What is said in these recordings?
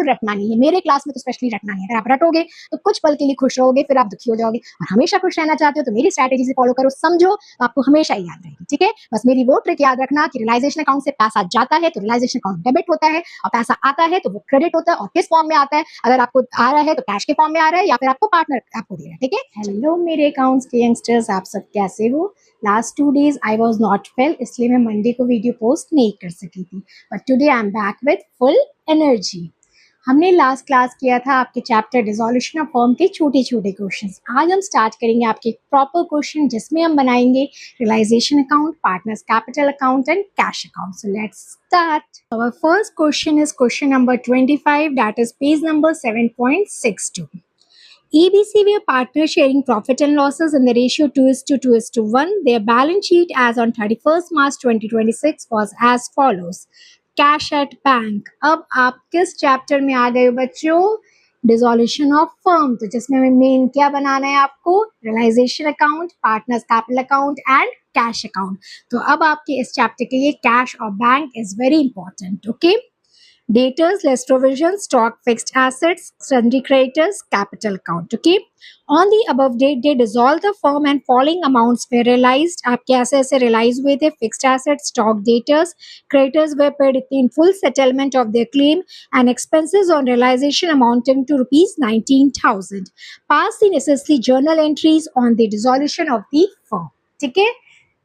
बिल्कुल रटना नहीं है, मेरे क्लास में तो स्पेशली रटना नहीं है। अगर आप रटोगे तो कुछ पल के लिए खुश रहोगे, फिर आप दुखी हो जाओगे। और हमेशा खुश रहना चाहते हो तो मेरी स्ट्रैटेजी से फॉलो करो, समझो, तो आपको हमेशा ही याद रहेगी। ठीक है, बस मेरी वो ट्रिक याद रखना कि रियलाइजेशन अकाउंट से पैसा जाता है तो रियलाइजेशन अकाउंट डेबिट होता है, और पैसा आता है तो वो क्रेडिट होता है। और किस फॉर्म में आता है, अगर आपको आ रहा है तो कैश के फॉर्म में आ रहा है, या फिर आपको पार्टनर आपको दे रहा है। ठीक है, हेलो मेरे अकाउंट्स के यंगस्टर्स, आप सब कैसे हो? Last 2 days I was not well, इसलिए मैं मंडे को वीडियो पोस्ट नहीं कर सकी थी, but today I am back with full energy. हमने लास्ट क्लास किया था आपके चैप्टर डिसोल्यूशन ऑफ फर्म के छोटे छोटे क्वेश्चंस। आज हम स्टार्ट करेंगे आपके प्रॉपर क्वेश्चन, जिसमें हम बनाएंगे realisation account, partners capital account and cash account. So let's start. Our first question is question number 25, that is page number 7.62. ABC were partners sharing profit and losses in the ratio 2:1. Their balance sheet as on 31st March 2026 was as follows. Cash at bank. अब आप किस chapter में आ गए हो बच्चों? Dissolution of firm. तो जिसमें मेन क्या बनाना है आपको? Realisation account, partners capital account and cash account. तो अब आपके इस चैप्टर के लिए कैश और bank is very important. Okay, Debtors, less provision, stock, fixed assets, sundry creditors, capital account. Okay. On the above date, they dissolved the firm and following amounts were realized. आप कैसे ऐसे realize हुए थे? Fixed assets, stock, debtors, creditors were paid in full settlement of their claim and expenses on realization amounting to rupees 19,000. Pass the necessary journal entries on the dissolution of the firm. ठीक है,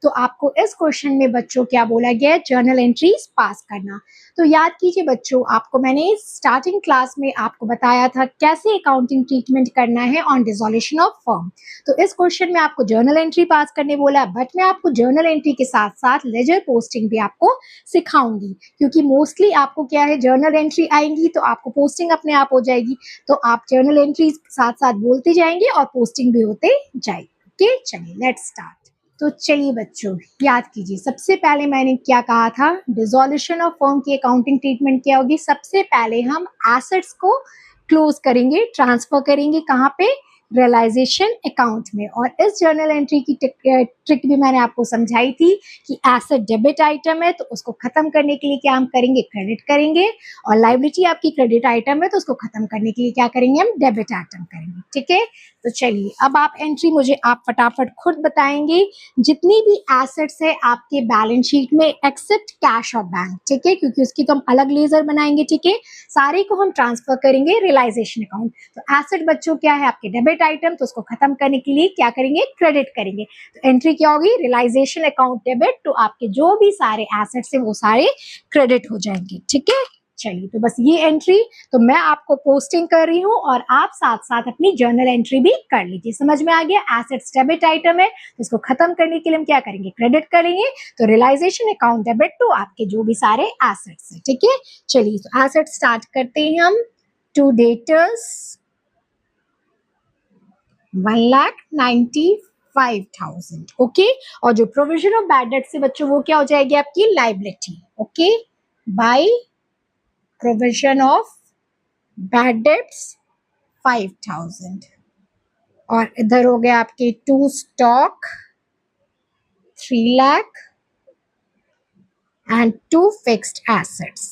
तो आपको इस question में बच्चों क्या बोला गया है? जर्नल एंट्रीज पास करना। तो याद कीजिए बच्चों, आपको मैंने स्टार्टिंग क्लास में आपको बताया था कैसे अकाउंटिंग ट्रीटमेंट करना है ऑन डिसोल्यूशन ऑफ फर्म। तो इस क्वेश्चन में आपको जर्नल एंट्री पास करने बोला है, बट मैं आपको जर्नल एंट्री के साथ साथ लेजर पोस्टिंग भी आपको सिखाऊंगी, क्योंकि मोस्टली आपको क्या है, जर्नल एंट्री आएंगी तो आपको पोस्टिंग अपने आप हो जाएगी। तो आप जर्नल एंट्री साथ साथ बोलते जाएंगे और पोस्टिंग भी होते जाएगी। ओके, चलिए लेट्स स्टार्ट। तो चलिए बच्चों, याद कीजिए, सबसे पहले मैंने क्या कहा था? डिसोल्यूशन ऑफ फर्म की अकाउंटिंग ट्रीटमेंट क्या होगी? सबसे पहले हम एसेट्स को क्लोज करेंगे, ट्रांसफर करेंगे कहाँ पे? रियलाइजेशन अकाउंट में। और इस जर्नल एंट्री की ट्रिक भी मैंने आपको समझाई थी कि एसेट डेबिट आइटम है तो उसको खत्म करने के लिए क्या हम करेंगे? क्रेडिट करेंगे। और लायबिलिटी आपकी क्रेडिट आइटम है तो उसको खत्म करने के लिए क्या करेंगे? हम डेबिट आइटम करेंगे। ठीक है, तो चलिए अब आप एंट्री मुझे आप फटाफट खुद बताएंगे। जितनी भी एसेट्स है आपके बैलेंस शीट में एक्सेप्ट कैश और बैंक, ठीक है, क्योंकि उसकी तो हम अलग लेजर बनाएंगे। ठीक है, सारे को हम ट्रांसफर करेंगे रियलाइजेशन अकाउंट। तो एसेट बच्चों क्या है? आपके डेबिट आइटम, तो उसको खत्म करने के लिए क्या करेंगे? क्रेडिट करेंगे। तो एंट्री क्या होगी? Realisation account debit. तो आपके जो भी सारे एसेट्स है वो सारे क्रेडिट हो जाएंगे। ठीक है, चलिए तो बस ये एंट्री तो मैं आपको पोस्टिंग कर रही हूँ और आप साथ साथ अपनी जर्नल एंट्री भी कर लीजिए। समझ में आ गया? एसेट्स डेबिट आइटम है तो इसको खत्म करने के लिए हम क्या करेंगे? क्रेडिट करेंगे। तो रियलाइजेशन अकाउंट डेबिट टू आपके जो भी सारे एसेट्स है। ठीक है, चलिए तो एसेट स्टार्ट करते हैं हम। To debtors 1,95,000। ओके, और जो प्रोविजन ऑफ बैड डेट से बच्चों वो क्या हो जाएगी? आपकी liability. Okay, by provision of bad debts 5,000। और इधर हो गया आपके to stock 3 lakh and to fixed assets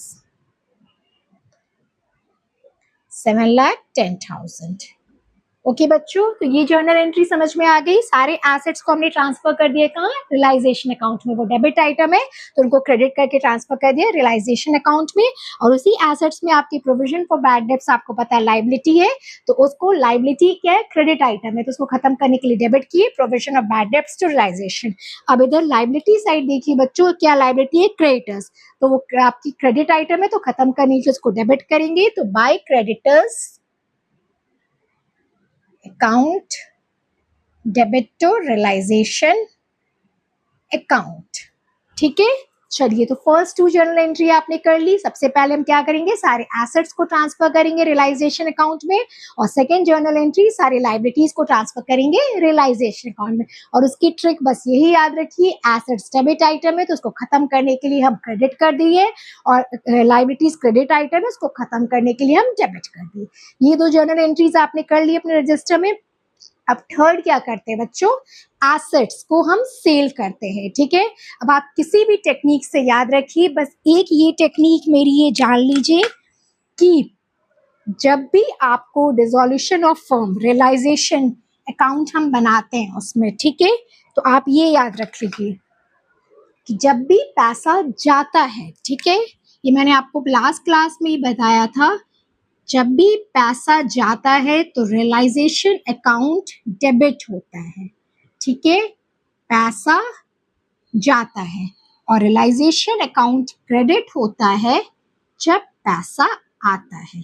7,10,000। Okay बच्चों, तो ये जर्नल एंट्री समझ में आ गई। सारे एसेट्स को हमने ट्रांसफर कर दिया कहाँ? रियलाइजेशन अकाउंट में। वो डेबिट आइटम है तो उनको क्रेडिट करके ट्रांसफर कर दिया रियलाइजेशन अकाउंट में। और उसी एसेट्स में आपकी प्रोविजन फॉर बैड डेट्स आपको पता है लायबिलिटी है, तो उसको लायबिलिटी क्या है? क्रेडिट आइटम है तो उसको खत्म करने के लिए डेबिट किए। Provision of bad debts to realisation. अब इधर लायबिलिटी साइड देखिए बच्चों, क्या लायबिलिटी है? क्रेडिटर्स। तो वो आपकी क्रेडिट आइटम है तो खत्म करने के लिए उसको डेबिट करेंगे। तो by creditors account debit to realisation account. ठीक है, चलिए तो फर्स्ट 2 जर्नल एंट्री आपने कर ली। सबसे पहले हम क्या करेंगे? सारे एसेट्स को ट्रांसफर करेंगे रियलाइजेशन अकाउंट में। और सेकंड जर्नल एंट्री सारे लायबिलिटीज को ट्रांसफर करेंगे रियलाइजेशन अकाउंट में। और उसकी ट्रिक बस यही याद रखिए, एसेट्स डेबिट आइटम है तो उसको खत्म करने के लिए हम क्रेडिट कर दिए, और लायबिलिटीज क्रेडिट आइटम है उसको खत्म करने के लिए हम डेबिट कर दिए। ये 2 जर्नल एंट्रीज आपने कर ली अपने रजिस्टर में। अब थर्ड क्या करते हैं बच्चों? एसेट्स को हम सेल करते हैं। ठीक है, अब आप किसी भी टेक्निक से याद रखिए, बस एक ये टेक्निक मेरी ये जान लीजिए कि जब भी आपको dissolution of firm realisation account हम बनाते हैं उसमें, ठीक है, तो आप ये याद रख लीजिए कि जब भी पैसा जाता है, ठीक है, ये मैंने आपको लास्ट क्लास में ही बताया था, जब भी पैसा जाता है तो रियलाइजेशन अकाउंट डेबिट होता है, ठीक है, पैसा जाता है और रियलाइजेशन अकाउंट क्रेडिट होता है जब पैसा आता है।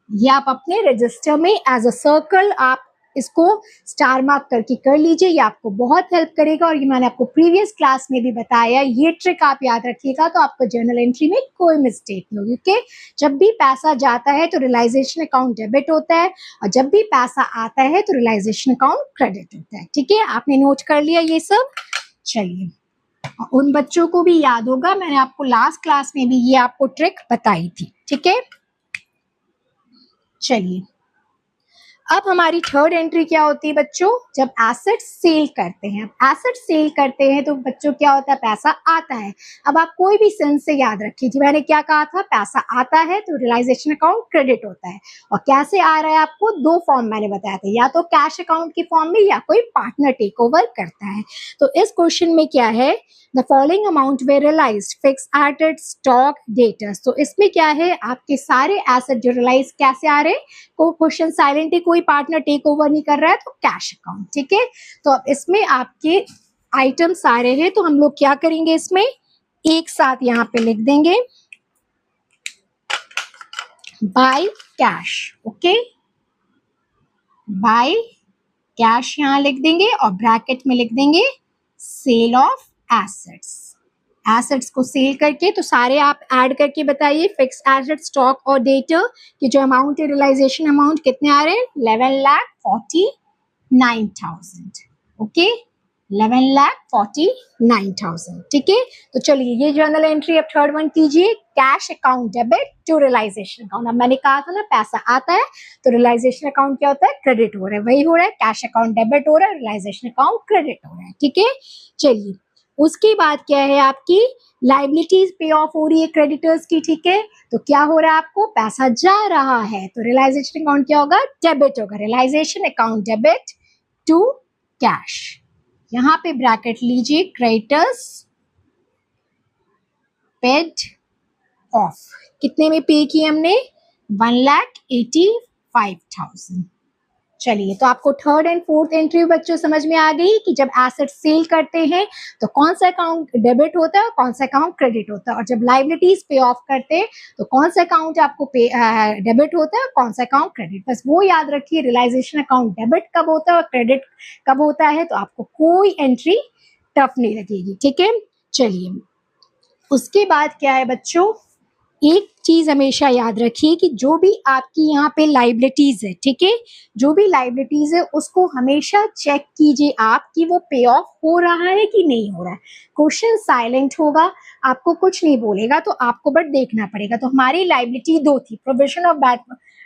ये आप अपने रजिस्टर में एज अ सर्कल आप इसको स्टार मार्क करके कर लीजिए, ये आपको बहुत हेल्प करेगा। और ये मैंने आपको प्रीवियस क्लास में भी बताया, ये ट्रिक आप याद रखिएगा तो आपको जर्नल एंट्री में कोई मिस्टेक नहीं होगी। ओके, जब भी पैसा जाता है तो रियलाइजेशन अकाउंट डेबिट होता है और जब भी पैसा आता है तो रियलाइजेशन अकाउंट क्रेडिट होता है। ठीक है, आपने नोट कर लिया ये सब। चलिए, उन बच्चों को भी याद होगा, मैंने आपको लास्ट क्लास में भी ये आपको ट्रिक बताई थी। ठीक है, चलिए, अब हमारी थर्ड एंट्री क्या होती है बच्चों, जब एसेट सेल करते हैं। एसेट सेल करते हैं तो बच्चों क्या होता है, पैसा आता है। अब आप कोई भी सेंस से याद रखिए, मैंने क्या कहा था, पैसा आता है तो रियलाइजेशन अकाउंट क्रेडिट होता है। और कैसे आ रहा है, आपको दो फॉर्म मैंने बताया था, या तो कैश अकाउंट की फॉर्म में या कोई पार्टनर टेक ओवर करता है। तो इस क्वेश्चन में क्या है, the following amount were realised, fix asset, stock, debtors. तो इसमें क्या है, आपके सारे एसेट जो रियलाइज कैसे आ रहे हैं, को क्वेश्चन साइलेंट है, कोई पार्टनर टेक ओवर नहीं कर रहा है, तो कैश अकाउंट। ठीक है, तो अब इसमें आपके आइटम सारे हैं, तो हम लोग क्या करेंगे, इसमें एक साथ यहाँ पे लिख देंगे by cash. Okay, by cash यहाँ लिख देंगे और ब्रैकेट में लिख देंगे सेल ऑफ एसेट्स। एसेट्स को सेल करके, तो सारे आप ऐड करके बताइए, फिक्स एसेट, स्टॉक और डेटर कि जो अमाउंट है, रियलाइजेशन अमाउंट कितने आ रहे हैं, 11,49,000। ओके, 11,49,000। ठीक है, तो चलिए ये जर्नल एंट्री अब थर्ड वन कीजिए, cash account debit to realisation account. अब मैंने कहा था ना, पैसा आता है तो रियलाइजेशन अकाउंट क्या होता है, क्रेडिट हो रहा है, वही हो रहा है, कैश अकाउंट डेबिट हो रहा है, रियलाइजेशन अकाउंट क्रेडिट हो रहा है। ठीक है, चलिए, उसके बाद क्या है, आपकी लाइबिलिटीज पे ऑफ हो रही है क्रेडिटर्स की। ठीक है, तो क्या हो रहा है, आपको पैसा जा रहा है तो रियलाइजेशन अकाउंट क्या होगा, डेबिट होगा, realisation account debit to cash. यहां पे ब्रैकेट लीजिए, क्रेडिटर्स पेड ऑफ, कितने में पे किए हमने, 1,85,000। चलिए, तो आपको थर्ड एंड फोर्थ एंट्री बच्चों समझ में आ गई कि जब एसेट सेल करते हैं तो कौन सा अकाउंट डेबिट होता है और कौन सा अकाउंट क्रेडिट होता है, और जब लाइबिलिटीज पे ऑफ करते हैं तो कौन सा अकाउंट आपको पे डेबिट होता है और कौन सा अकाउंट क्रेडिट। बस वो याद रखिए, रियलाइजेशन अकाउंट डेबिट कब होता है और क्रेडिट कब होता है, तो आपको कोई एंट्री टफ नहीं लगेगी। ठीक है, चलिए, उसके बाद क्या है बच्चों, एक चीज हमेशा याद रखिए कि जो भी आपकी यहाँ पे लाइबिलिटीज है, ठीक है, जो भी लाइबिलिटीज है उसको हमेशा चेक कीजिए आप कि वो पे ऑफ हो रहा है कि नहीं हो रहा है। क्वेश्चन साइलेंट होगा, आपको कुछ नहीं बोलेगा, तो आपको बट देखना पड़ेगा। तो हमारी लाइबिलिटी दो थी, provision of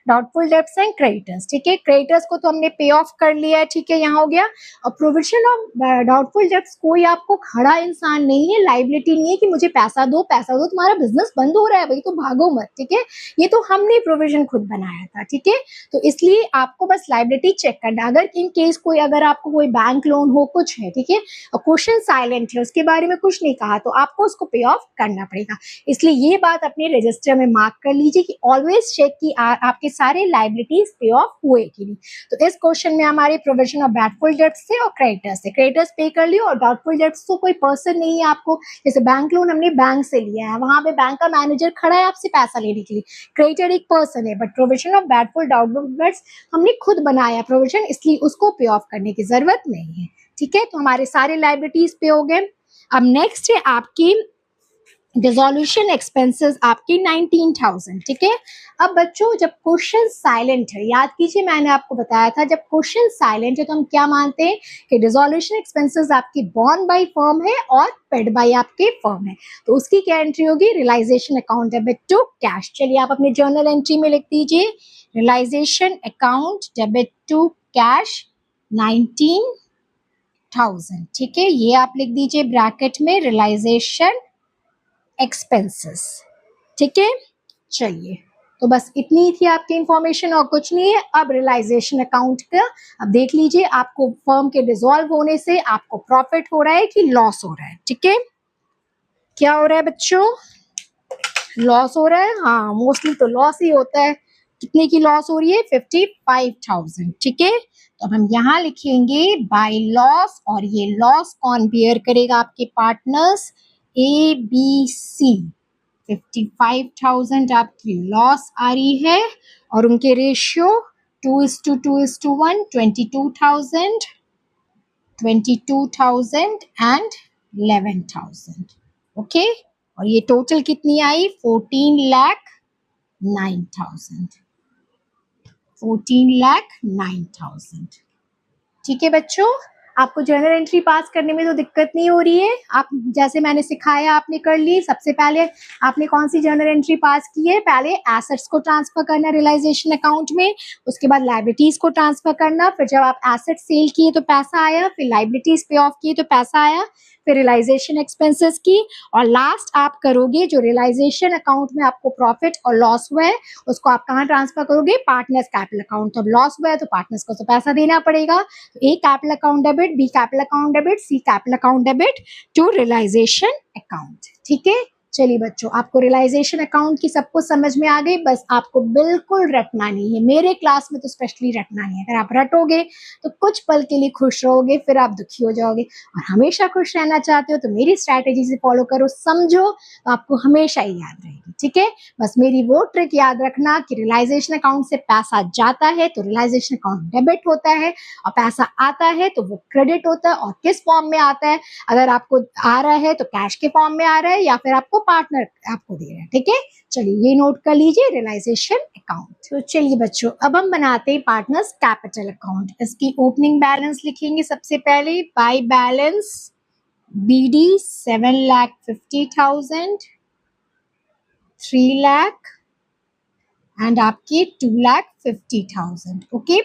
doubtful debts and creditors. ठीक है, क्रेडिटर्स को तो हमने पे ऑफ कर लिया है, ठीक है, यहाँ हो गया। और प्रोविजन ऑफ डाउटफुल डेब्ट्स, कोई आपको खड़ा इंसान नहीं है, लाइबिलिटी नहीं है कि मुझे पैसा दो पैसा दो, तुम्हारा बिजनेस बंद हो रहा है भाई तो भागो मत। ठीक है, ये तो हमने प्रोविजन खुद बनाया था। ठीक है, तो इसलिए आपको बस लाइबिलिटी चेक करना, अगर इन केस कोई, अगर आपको कोई बैंक लोन हो, कुछ है, ठीक है, और क्वेश्चन साइलेंट है, उसके बारे में कुछ नहीं कहा, तो आपको उसको पे ऑफ करना पड़ेगा। इसलिए ये बात अपने रजिस्टर में मार्क कर लीजिए कि ऑलवेज चेक की आपके सारे लाइबिलिटीज पे ऑफ हुए कि नहीं। तो इस क्वेश्चन में हमारे प्रोविजन ऑफ डाउटफुल डेब्ट्स से और क्रेडिटर्स से, क्रेडिटर्स पे कर लियो और डाउटफुल डेब्ट्स तो कोई पर्सन नहीं है आपको, जैसे बैंक लोन हमने बैंक से लिया है, वहां पे बैंक का मैनेजर खड़ा है आपसे पैसा लेने के लिए, क्रेडिटर एक पर्सन है, but provision of doubtful debts हमने खुद बनाया प्रोविजन, इसलिए उसको पे ऑफ करने की जरूरत नहीं है। ठीक है, तो हमारे सारे लाइबिलिटीज पे हो गए। अब नेक्स्ट है आपकी डिसोल्यूशन एक्सपेंसेस, आपकी 19,000। ठीक है, अब बच्चों जब क्वेश्चन साइलेंट है, याद कीजिए मैंने आपको बताया था जब क्वेश्चन साइलेंट है तो हम क्या मानते हैं कि डिसोल्यूशन एक्सपेंसेस आपकी बॉर्न बाय फर्म है और पेड बाय आपके फर्म है, तो उसकी क्या एंट्री होगी, realisation account debit to cash. चलिए, आप अपने जर्नल एंट्री में लिख दीजिए, realisation account debit to cash 19,000। ठीक है, ये आप लिख दीजिए ब्रैकेट में, रियलाइजेशन एक्सपेंसेस। ठीक है, चलिए, तो बस इतनी थी आपकी इंफॉर्मेशन और कुछ नहीं है। अब रियलाइजेशन अकाउंट का अब देख लीजिए, आपको फर्म के डिसॉल्व होने से आपको प्रॉफिट हो रहा है कि लॉस हो रहा है। ठीक है, क्या हो रहा है बच्चों? लॉस हो रहा है। हाँ, मोस्टली तो लॉस ही होता है। कितने की लॉस हो रही है? 55,000। ठीक है, तो अब हम यहाँ लिखेंगे बाय लॉस, और ये लॉस कौन बियर करेगा? आपके पार्टनर्स ABC। 55,000 आपकी लॉस आ रही है और उनके रेशियो 2:2:1, 22,000 एंड 11,000। ओके, और ये टोटल कितनी आई? 14,09,000। 14,09,000। ठीक है बच्चों, आपको जर्नल एंट्री पास करने में तो दिक्कत नहीं हो रही है। आप जैसे मैंने सिखाया आपने कर ली। सबसे पहले आपने कौन सी जर्नल एंट्री पास की है? पहले एसेट्स को ट्रांसफर करना रियलाइजेशन अकाउंट में, उसके बाद लायबिलिटीज को ट्रांसफर करना, फिर जब आप एसेट सेल किए तो पैसा आया, फिर लायबिलिटीज पे ऑफ किए तो पैसा आया, फिर रियलाइजेशन एक्सपेंसेस की, और लास्ट आप करोगे जो रियलाइजेशन अकाउंट में आपको प्रॉफिट और लॉस हुआ है उसको आप कहाँ ट्रांसफर करोगे? Partners capital account. तो अब लॉस हुआ है तो पार्टनर्स को तो पैसा देना पड़ेगा। तो A capital account debit, B capital account debit, C capital account debit to realisation account. ठीक है, चलिए बच्चों, आपको रियलाइजेशन अकाउंट की सब कुछ समझ में आ गई। बस आपको बिल्कुल रटना नहीं है, मेरे क्लास में तो स्पेशली रटना नहीं है। अगर आप रटोगे तो कुछ पल के लिए खुश रहोगे, फिर आप दुखी हो जाओगे। और हमेशा खुश रहना चाहते हो तो मेरी स्ट्रैटेजी से फॉलो करो, समझो, तो आपको हमेशा ही याद रहेगी। ठीक है, बस मेरी वो ट्रिक याद रखना कि रियलाइजेशन अकाउंट से पैसा जाता है तो रियलाइजेशन अकाउंट डेबिट होता है, और पैसा आता है तो वो क्रेडिट होता है। और किस फॉर्म में आता है? अगर आपको आ रहा है तो कैश के फॉर्म में आ रहा है, या फिर आपको पार्टनर आपको दे रहा है। ठीक है, चलिए ये नोट कर लीजिए, रियलाइजेशन अकाउंट। तो चलिए बच्चों, अब हम बनाते हैं पार्टनर्स कैपिटल अकाउंट। इसकी ओपनिंग बैलेंस लिखेंगे सबसे पहले। By balance BD 7,50,000, 3 lakh and आपके 2,50,000। ओके,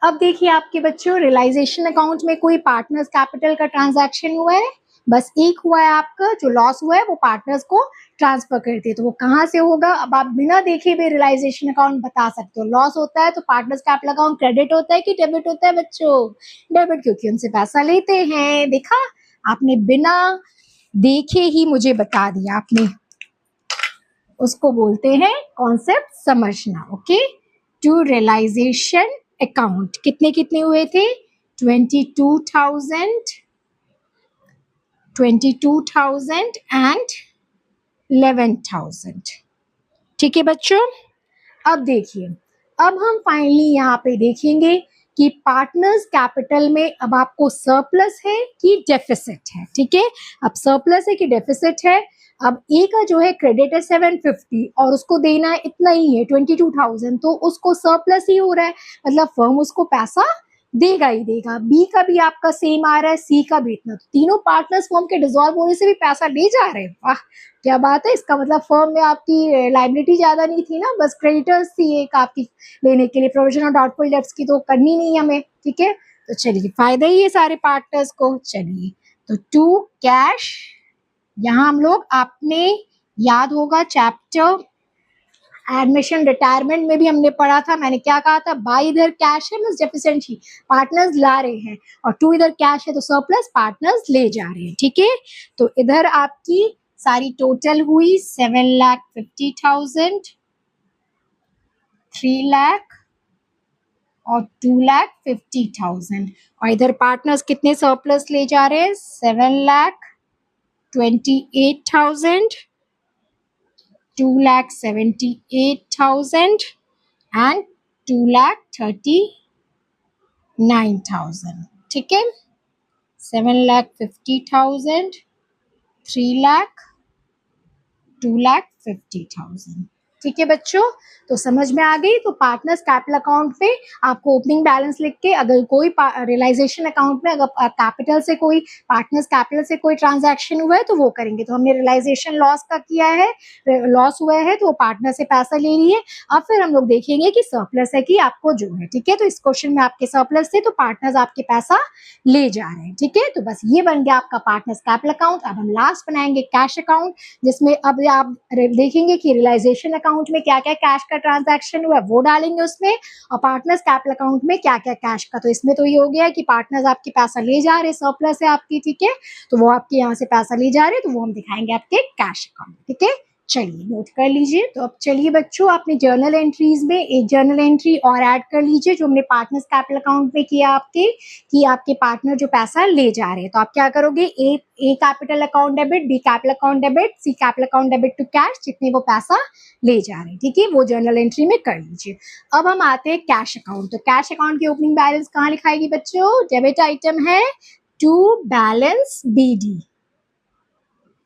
अब देखिए आपके बच्चों, रियलाइजेशन अकाउंट में कोई पार्टनर्स कैपिटल का ट्रांजैक्शन हुआ है? बस एक हुआ है आपका। जो लॉस हुआ है वो पार्टनर्स को ट्रांसफर करते हैं, तो वो कहाँ से होगा? अब आप बिना देखे भी रियलाइजेशन अकाउंट बता सकते हो। लॉस होता है तो पार्टनर्स कैपिटल अकाउंट क्रेडिट होता है कि डेबिट होता है बच्चों? डेबिट, क्योंकि उनसे पैसा लेते हैं। देखा, आपने बिना देखे ही मुझे बता दिया। आपने उसको बोलते हैं कॉन्सेप्ट समझना। ओके, टू रियलाइजेशन अकाउंट कितने कितने हुए थे? 22,000 एंड 11,000। ठीक है बच्चों, अब देखिए, अब हम फाइनली यहाँ पे देखेंगे कि पार्टनर्स कैपिटल में अब आपको सरप्लस है कि डेफिसिट है। ठीक है, अब सरप्लस है कि डेफिसिट है। अब ए का जो है क्रेडिट है 750 और उसको देना है इतना ही है 22,000, तो उसको सरप्लस ही हो रहा है, मतलब फर्म उसको पैसा देगा ही देगा। बी का भी आपका सेम आ रहा है, सी का भी इतना, तो तीनों पार्टनर्स फर्म के डिसॉल्व होने से भी पैसा ले जा रहे हैं। वाह, क्या बात है। इसका मतलब फर्म में आपकी लायबिलिटी ज्यादा नहीं थी ना, बस क्रेडिटर्स थी एक आपकी लेने के लिए। प्रोविजन ऑफ डाउटफुल डेब्ट्स की तो करनी नहीं हमें। ठीक है, तो चलिए फायदा ही है सारे पार्टनर्स को। चलिए, तो टू कैश, यहाँ हम लोग, आपने याद होगा चैप्टर एडमिशन रिटायरमेंट में भी हमने पढ़ा था। मैंने क्या कहा था? बाय इधर कैश है मींस डेफिशिएंसी, पार्टनर्स ला रहे हैं, और टू इधर कैश है तो सरप्लस, पार्टनर्स ले जा रहे हैं। ठीक है, तो इधर आपकी सारी टोटल हुई 7,50,000, 3 लाख और 2,50,000, और इधर पार्टनर्स कितने सरप्लस ले जा रहे हैं? 7,28,000, 2,78,000 एंड 2,39,000। ठीक है, 7,50,000, 3 लाख, 2,50,000। ठीक है बच्चों, तो समझ में आ गई। तो पार्टनर्स कैपिटल अकाउंट पे आपको ओपनिंग बैलेंस लिख के, अगर कोई रियलाइजेशन अकाउंट में अगर कैपिटल से कोई, पार्टनर्स कैपिटल से कोई ट्रांजैक्शन हुआ है तो वो करेंगे। तो हमने रियलाइजेशन लॉस का किया है, लॉस हुआ है तो पार्टनर से पैसा ले लिए। अब फिर हम लोग देखेंगे कि सरप्लस है कि आपको जो है। ठीक है, तो इस क्वेश्चन में आपके सरप्लस थे तो पार्टनर्स आपके पैसा ले जा रहे हैं। ठीक है, तो बस ये बन गया आपका पार्टनर्स कैपिटल अकाउंट। अब हम लास्ट बनाएंगे कैश अकाउंट, जिसमें अब आप देखेंगे कि रियलाइजेशन अकाउंट अकाउंट में क्या क्या कैश का ट्रांजैक्शन हुआ है वो डालेंगे उसमें, और पार्टनर्स कैपिटल अकाउंट में क्या क्या कैश का। तो इसमें तो ये हो गया कि पार्टनर्स आपके पैसा ले जा रहे, सरप्लस है आपकी, ठीक है, तो वो आपके यहाँ से पैसा ले जा रहे हैं, तो वो हम दिखाएंगे आपके कैश अकाउंट, ठीक है। चलिए नोट कर लीजिए। तो अब चलिए बच्चों, आपने जर्नल एंट्रीज में एक जर्नल एंट्री और ऐड कर लीजिए जो हमने पार्टनर्स कैपिटल अकाउंट में किया आपके, कि आपके पार्टनर जो पैसा ले जा रहे हैं। तो आप क्या करोगे, A capital account debit, B capital account debit, C capital account debit to cash, जितने वो पैसा ले जा रहे हैं, ठीक है, वो जर्नल एंट्री में कर लीजिए। अब हम आते हैं कैश अकाउंट। तो कैश अकाउंट की ओपनिंग बैलेंस कहाँ लिखाएगी बच्चों, डेबिट आइटम है to balance BD,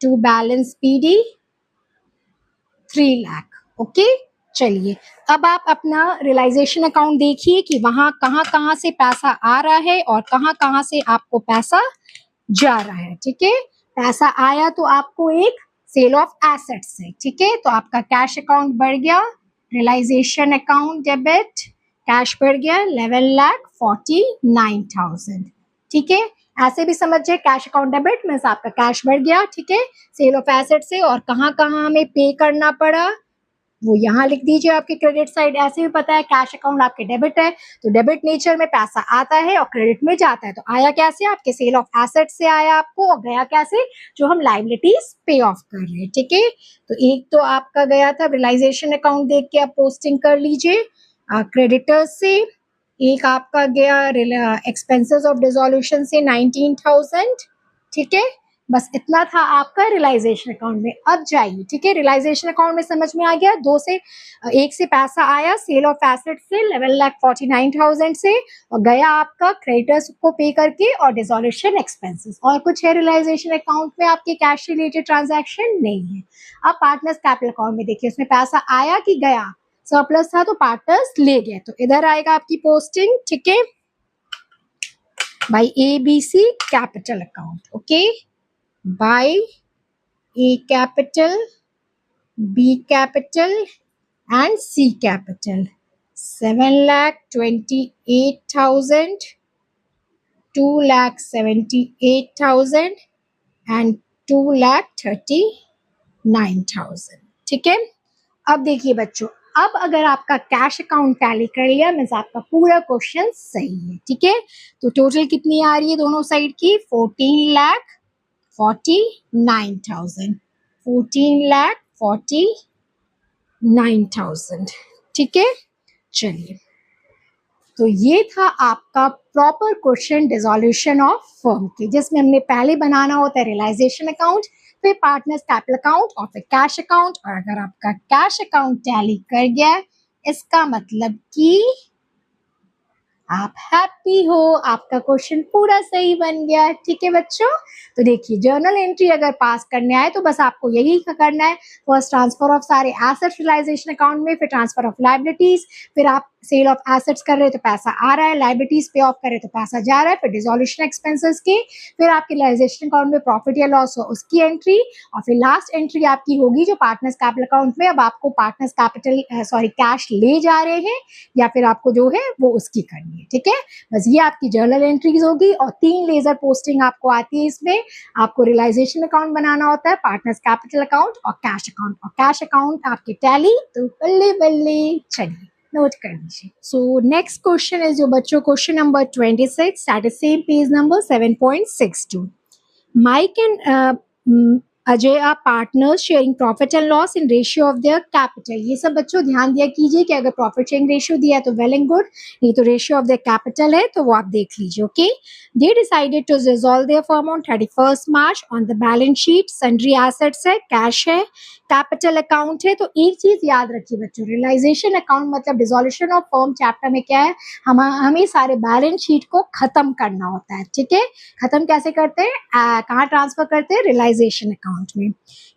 to balance BD 3 lakh, okay. चलिए अब आप अपना रियलाइजेशन अकाउंट देखिए कि वहां कहाँ कहाँ से पैसा आ रहा है और कहाँ कहाँ से आपको पैसा जा रहा है, ठीक है। पैसा आया तो आपको एक सेल ऑफ एसेट्स है, ठीक है, तो आपका कैश अकाउंट बढ़ गया, रियलाइजेशन अकाउंट डेबिट, कैश बढ़ गया 11,49,000, ठीक है। ऐसे भी समझिए कैश अकाउंट डेबिट मीन्स आपका कैश बढ़ गया, ठीक है, सेल ऑफ एसेट से, और कहाँ कहाँ हमें पे करना पड़ा वो यहाँ लिख दीजिए आपके क्रेडिट साइड। ऐसे भी पता है कैश अकाउंट आपके डेबिट है, तो डेबिट नेचर में पैसा आता है और क्रेडिट में जाता है। तो आया कैसे, आपके सेल ऑफ एसेट से आया आपको, और गया कैसे, जो हम लाइबिलिटीज पे ऑफ कर रहे हैं, ठीक है। तो एक तो आपका गया था रियलाइजेशन अकाउंट, देख के आप पोस्टिंग कर लीजिए क्रेडिटर्स से। एक आपका गया एक्सपेंसेस ऑफ डिसोल्यूशन से 19,000, ठीक है। बस इतना था आपका रियलाइजेशन अकाउंट में। अब जाइए, ठीक है, रियलाइजेशन अकाउंट में समझ में आ गया, एक से पैसा आया सेल ऑफ एसेट से 11,49,000 से, और गया आपका क्रेडिटर्स को पे करके और डिसोल्यूशन एक्सपेंसेस। और कुछ है रियलाइजेशन अकाउंट में आपके कैश रिलेटेड ट्रांजैक्शन नहीं है। अब पार्टनर्स कैपिटल अकाउंट में देखिए उसमें पैसा आया कि गया, सरप्लस था तो पार्टनर्स ले गए, तो इधर आएगा आपकी पोस्टिंग, ठीक है, by ABC capital account, okay, by A capital, B capital and C capital, 7,28,000, 2,78,000 and 2,39,000, ठीक है। अब देखिए बच्चों, अब अगर आपका कैश अकाउंट टैली कर लिया मीन्स आपका पूरा क्वेश्चन सही है, ठीक है। तो टोटल कितनी आ रही है दोनों साइड की, 14,49,000, 14,49,000, ठीक है। चलिए, तो ये था आपका proper question dissolution of firm के, जिसमें हमने पहले बनाना होता है रियलाइजेशन अकाउंट, फिर पार्टनर्स कैपिटल अकाउंट और फिर कैश अकाउंट। और अगर आपका कैश अकाउंट टैली कर गया इसका मतलब कि आप हैप्पी हो, आपका क्वेश्चन पूरा सही बन गया, ठीक है बच्चों। तो देखिए जर्नल एंट्री अगर पास करने आए तो बस आपको यही करना है, फर्स्ट ट्रांसफर ऑफ सारे एसेट्स रियलाइजेशन अकाउंट में, फिर ट्रांसफर ऑफ लायबिलिटीज, फिर आप सेल ऑफ एसेट्स कर रहे हो तो पैसा आ रहा है, लायबिलिटीज पे ऑफ कर रहे तो पैसा जा रहा है, फिर डिसोल्यूशन एक्सपेंसेस के, फिर आपके रियलाइजेशन अकाउंट में प्रॉफिट या लॉस हो उसकी एंट्री, और फिर लास्ट एंट्री आपकी होगी जो पार्टनर्स कैपिटल अकाउंट में अब आपको पार्टनर्स कैश ले जा रहे हैं या फिर आपको जो है वो उसकी करनी है, ठीक है। बस ये आपकी जर्नल एंट्रीज होगी, और 3 लेजर पोस्टिंग आपको आती है इसमें। आपको रियलाइजेशन अकाउंट बनाना होता है, पार्टनर्स कैपिटल अकाउंट और कैश अकाउंट, और कैश अकाउंट आपके टैली, तो बल्ले बल्ले। चलिए नोट कर लीजिए। सो नेक्स्ट क्वेश्चन है जो बच्चों question number 26, that is same page number 7.62। Mike and Ajay are partners sharing profit and loss in ratio of their capital। ये सब बच्चों ध्यान दिया कीजिए कि अगर प्रॉफिट शेयरिंग रेशियो दिया है तो वेल एंड गुड, नहीं तो रेशियो ऑफ देयर कैपिटल है तो वो आप देख लीजिए, okay. They decided to dissolve their firm on 31 March. On the balance sheet sundry assets है, कैश है, कैपिटल अकाउंट है। तो एक चीज याद रखिए बच्चों, रियलाइजेशन अकाउंट मतलब डिसॉल्यूशन ऑफ फर्म चैप्टर में क्या है, हमें सारे बैलेंस शीट को खत्म करना होता है, ठीक है। खत्म कैसे करते हैं, कहाँ ट्रांसफर करते हैं, रियलाइजेशन अकाउंट में।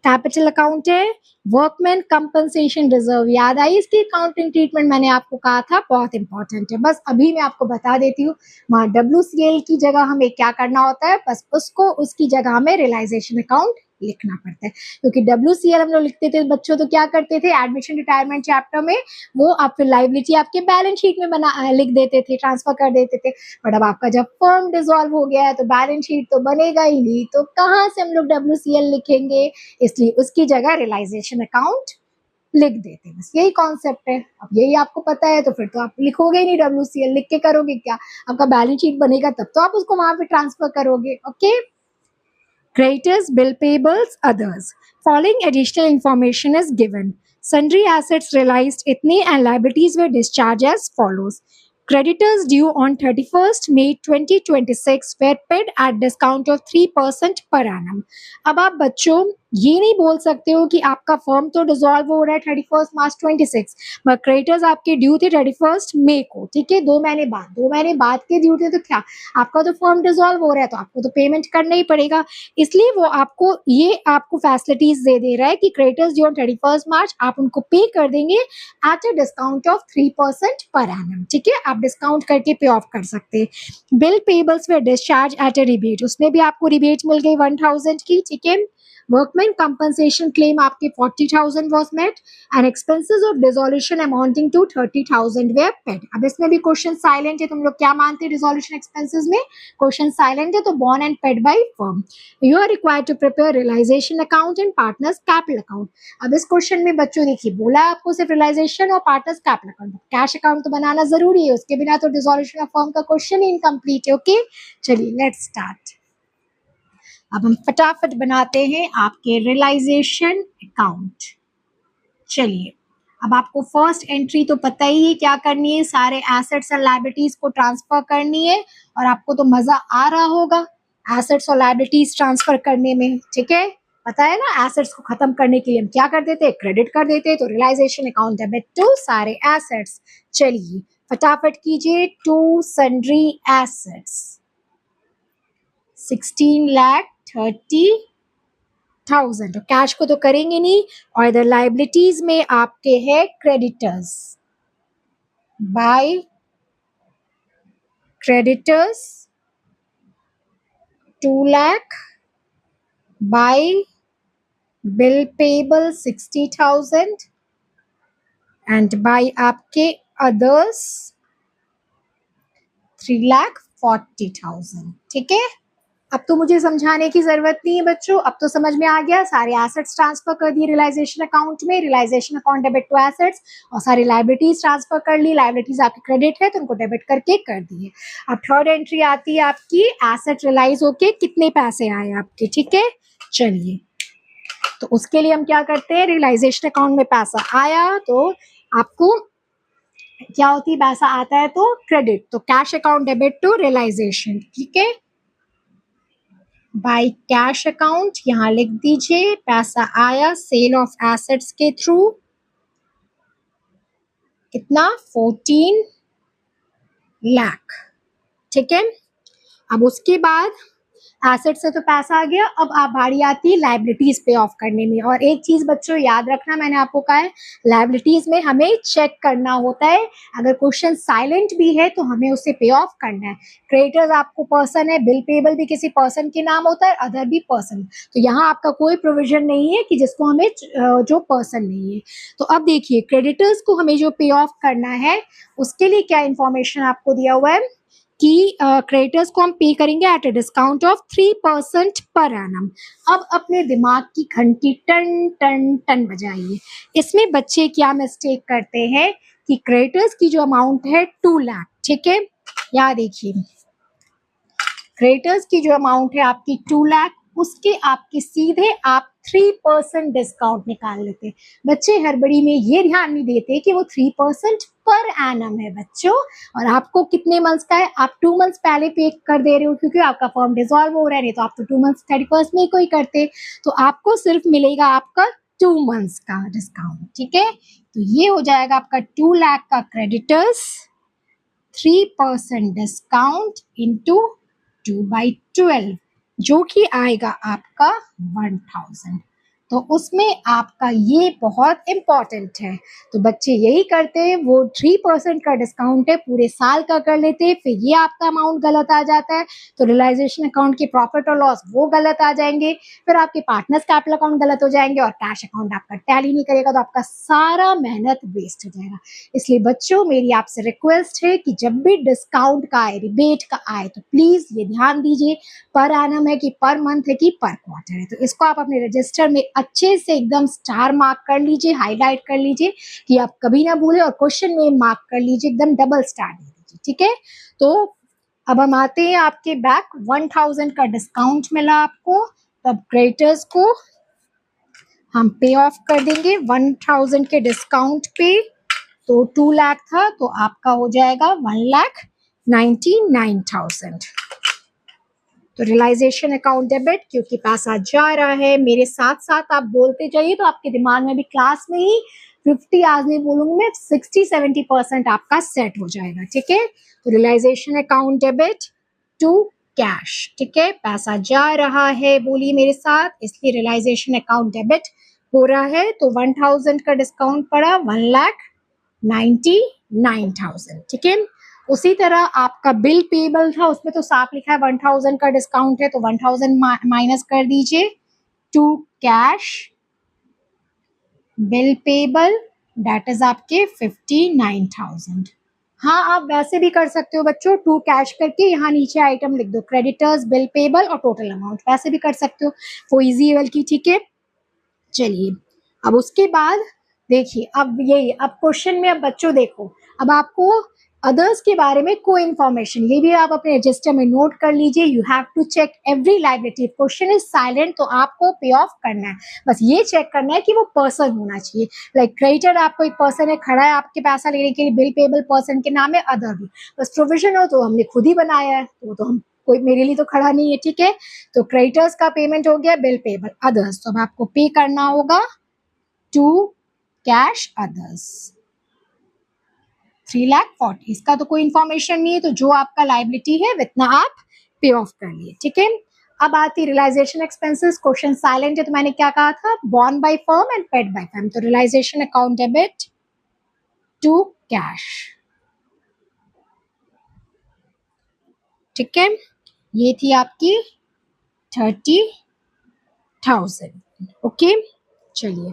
कैपिटल अकाउंट है, वर्कमैन कंपनसेशन रिजर्व, याद आई इसकी अकाउंटिंग ट्रीटमेंट, मैंने आपको कहा था बहुत इंपॉर्टेंट है, बस अभी मैं आपको बता देती हूँ। वहाँ WCL की जगह हमें क्या करना होता है, बस उसको उसकी जगह हमें रियलाइजेशन अकाउंट लिखना पड़ता है, क्योंकि WCL हम लोग लिखते थे बच्चों तो क्या करते थे एडमिशन रिटायरमेंट चैप्टर में, वो आप फिर लाइबिलिटी आपके बैलेंस शीट में लिख देते थे, ट्रांसफर कर देते थे। बट अब आपका जब फर्म डिसॉल्व हो गया है तो बैलेंस शीट तो बनेगा ही नहीं, तो कहाँ से हम लोग WCL लिखेंगे, इसलिए उसकी जगह रियलाइजेशन अकाउंट लिख देते हैं, बस यही कॉन्सेप्ट है। अब यही आपको पता है तो फिर तो आप लिखोगे ही नहीं WCL, लिख के करोगे क्या? आपका बैलेंस शीट बनेगा तब तो आप उसको वहां पे ट्रांसफर करोगे। Okay, creditors, bill payables, others. Following additional information is given. Sundry assets realized itne and liabilities were discharged as follows. Creditors due on 31st May 2026 were paid at discount of 3% per annum. अब आप बच्चों ये नहीं बोल सकते हो कि आपका फर्म तो डिसॉल्व हो रहा है 31 मार्च 26, बट क्रेडिटर्स आपके ड्यू थे 31 मई को, ठीक है, 2 महीने बाद, 2 महीने बाद के ड्यू थे, तो क्या आपका तो फर्म डिसॉल्व हो रहा है तो आपको तो पेमेंट करना ही पड़ेगा। इसलिए वो आपको फैसिलिटीज दे रहा है कि क्रेडिटर्स ड्यू ऑन 31 मार्च आप उनको पे कर देंगे at a discount of 3% per annum, ठीक है, आप डिस्काउंट करके पे ऑफ कर सकते हैं। Bill payables were discharge at a rebate, उसमें भी आपको रिबेट मिल गई 1000 की, ठीक है। वर्कमैन कंपनसेशन क्लेम आपके 40,000 was met and expenses of dissolution amounting to 30,000 were paid. अब इसमें भी क्वेश्चन साइलेंट है, तुम लोग क्या मानते हैं डिसोल्यूशन एक्सपेंसेस में? क्वेश्चन साइलेंट है तो borne and paid by firm. You are required to prepare realisation account and partners capital account. अब इस क्वेश्चन में बच्चों देखिए बोला आपको सिर्फ रियलाइजेशन और partners capital account, cash account तो बनाना जरूरी है, उसके बिना तो डिसोल्यूशन ऑफ फर्म का क्वेश्चन ही इनकम्प्लीट है। ओके, चलिए लेट्स स्टार्ट। अब हम फटाफट बनाते हैं आपके रियलाइजेशन अकाउंट। चलिए, अब आपको फर्स्ट एंट्री तो पता ही है क्या करनी है, सारे एसेट्स और लायबिलिटीज को ट्रांसफर करनी है, और आपको तो मजा आ रहा होगा एसेट्स और लायबिलिटीज ट्रांसफर करने में, ठीक है, पता है ना। एसेट्स को खत्म करने के लिए हम क्या कर देते हैं, क्रेडिट कर देते हैं, तो रियलाइजेशन अकाउंट डेबिट टू सारे एसेट्स। चलिए फटाफट कीजिए, टू सन्ड्री एसेट्स 16,30,000, तो कैश को तो करेंगे नहीं, और इधर लाइबिलिटीज में आपके है creditors, by creditors 2 lakh, by bill payable 60,000 and by आपके अदर्स 3,40,000, ठीक है। अब तो मुझे समझाने की जरूरत नहीं है बच्चों, अब तो समझ में आ गया, सारे एसेट्स ट्रांसफर कर दिए रियलाइजेशन अकाउंट में, realisation account debit to assets, और सारी लायबिलिटीज ट्रांसफर कर ली, लायबिलिटीज आपकी क्रेडिट है तो उनको डेबिट करके कर दिए। अब थर्ड एंट्री आती है आपकी, एसेट रियलाइज होके कितने पैसे आए आपके, ठीक है। चलिए, तो उसके लिए हम क्या करते हैं, रियलाइजेशन अकाउंट में पैसा आया तो आपको क्या होती है, पैसा आता है तो क्रेडिट, तो cash account debit to realisation, ठीक है, बाय कैश अकाउंट, यहां लिख दीजिए पैसा आया सेल ऑफ एसेट्स के थ्रू, कितना 14 लाख, ठीक है। अब उसके बाद एसेट से तो पैसा आ गया, अब आप बारी आती है लायबिलिटीज पे ऑफ करने में। और एक चीज बच्चों याद रखना, मैंने आपको कहा है लायबिलिटीज में हमें चेक करना होता है, अगर क्वेश्चन साइलेंट भी है तो हमें उसे पे ऑफ करना है। क्रेडिटर्स आपको पर्सन है, बिल पेबल भी किसी पर्सन के नाम होता है, अदर भी पर्सन, तो यहाँ आपका कोई प्रोविजन नहीं है कि जिसको हमें जो पर्सन नहीं है। तो अब देखिए क्रेडिटर्स को हमें जो पे ऑफ करना है उसके लिए क्या इंफॉर्मेशन आपको दिया हुआ है कि क्रेडिटर्स को हम पे करेंगे at a discount of 3% per annum. अब अपने दिमाग की घंटी टन टन टन बजाइए, इसमें बच्चे क्या मिस्टेक करते हैं कि क्रेडिटर्स की जो अमाउंट है 2 लाख, ठीक है, यहाँ देखिए क्रेडिटर्स की जो अमाउंट है आपकी 2 लाख, उसके आपके सीधे आप 3% डिस्काउंट निकाल लेते। बच्चे हड़बड़ी में ये ध्यान नहीं देते कि वो 3% पर एनम है बच्चों, और आपको कितने मंथ्स का है, आप 2 मंथ्स पहले पे कर दे रहे हो क्योंकि आपका फॉर्म डिसॉल्व हो रहा है, नहीं तो आप तो 2 मंथ्स 31st में कोई करते, तो आपको सिर्फ मिलेगा आपका 2 मंथ्स का डिस्काउंट, ठीक है। तो ये हो जाएगा आपका 2 लाख का क्रेडिटर्स, 3% डिस्काउंट इंटू 2/12, जो कि आएगा आपका 1000। तो उसमें आपका ये बहुत इंपॉर्टेंट है, तो बच्चे यही करते हैं, वो 3% का डिस्काउंट है पूरे साल का कर लेते हैं, फिर ये आपका अमाउंट गलत आ जाता है, तो रियलाइजेशन अकाउंट के प्रॉफिट और लॉस वो गलत आ जाएंगे, फिर आपके पार्टनर्स कैपिटल अकाउंट गलत हो जाएंगे, और कैश अकाउंट आपका टैली नहीं करेगा, तो आपका सारा मेहनत वेस्ट हो जाएगा। इसलिए बच्चों मेरी आपसे रिक्वेस्ट है कि जब भी डिस्काउंट का आए, रिबेट का आए, तो प्लीज ये ध्यान दीजिए पर एनम है कि पर मंथ है कि पर क्वार्टर है, तो इसको आप अपने रजिस्टर में अच्छे से एकदम स्टार मार्क कर लीजिए, हाईलाइट कर लीजिए कि आप कभी ना भूले, और क्वेश्चन में मार्क कर लीजिए, एकदम डबल स्टार दे दीजिए, ठीक है। तो अब हम आते हैं आपके बैक, 1000 का डिस्काउंट मिला आपको, तब क्रेडिटर्स को हम पे ऑफ कर देंगे 1000 के डिस्काउंट पे। तो 2 लाख था, तो आपका हो जाएगा 1,99,000। तो रियलाइजेशन अकाउंट डेबिट, क्योंकि पैसा जा रहा है, मेरे साथ साथ आप बोलते जाइए तो आपके दिमाग में भी क्लास में ही 50 आज नहीं बोलूंगी मैं, 60-70% आपका सेट हो जाएगा, ठीक है। तो realisation account debit to cash, ठीक है, पैसा जा रहा है, बोलिए मेरे साथ, इसलिए रियलाइजेशन अकाउंट डेबिट हो रहा है। तो 1000 का डिस्काउंट पड़ा 1,99,000, ठीक है। उसी तरह आपका बिल पेबल था, उसमें तो साफ लिखा है 1000 का डिस्काउंट है, तो 1000 माइनस कर दीजिए to cash bill payable, that is आपके 59,000। हाँ, आप वैसे भी कर सकते हो बच्चों, टू कैश करके यहाँ नीचे आइटम लिख दो, क्रेडिटर्स, बिल पेबल और टोटल अमाउंट, वैसे भी कर सकते हो, वो इजी है बल्कि, ठीक है। चलिए, अब उसके बाद देखिए, अब यही, अब क्वेश्चन में, अब बच्चों देखो, अब आपको अदर्स के बारे में कोई इंफॉर्मेशन, ये भी आप अपने रजिस्टर में नोट कर लीजिए। You have to check every liability, question is silent तो आपको पे ऑफ करना है, बस ये चेक करना है कि वो पर्सन होना चाहिए। लाइक क्रेडिटर आपको एक पर्सन है, खड़ा है आपके पैसा लेने के लिए, बिल पेबल पर्सन के नाम है, अदर भी, बस प्रोविजन हो तो हमने खुद ही बनाया है, तो हम कोई मेरे लिए तो खड़ा नहीं है, ठीक है। तो क्रेडिटर्स का पेमेंट हो गया, बिल पेबल, अदर्स, तो अब आपको पे करना होगा टू कैश अदर्स 3,40,000। इसका तो कोई इंफॉर्मेशन नहीं है, तो जो आपका लाइबिलिटी है इतना आप पे ऑफ कर लिए, ठीक है। अब आती रियलाइजेशन एक्सपेंसेस, क्वेश्चन साइलेंट है, तो मैंने क्या कहा था, borne by firm and paid by firm, तो realisation account debit to cash, ठीक है। ये थी आपकी 30,000, ओके। चलिए,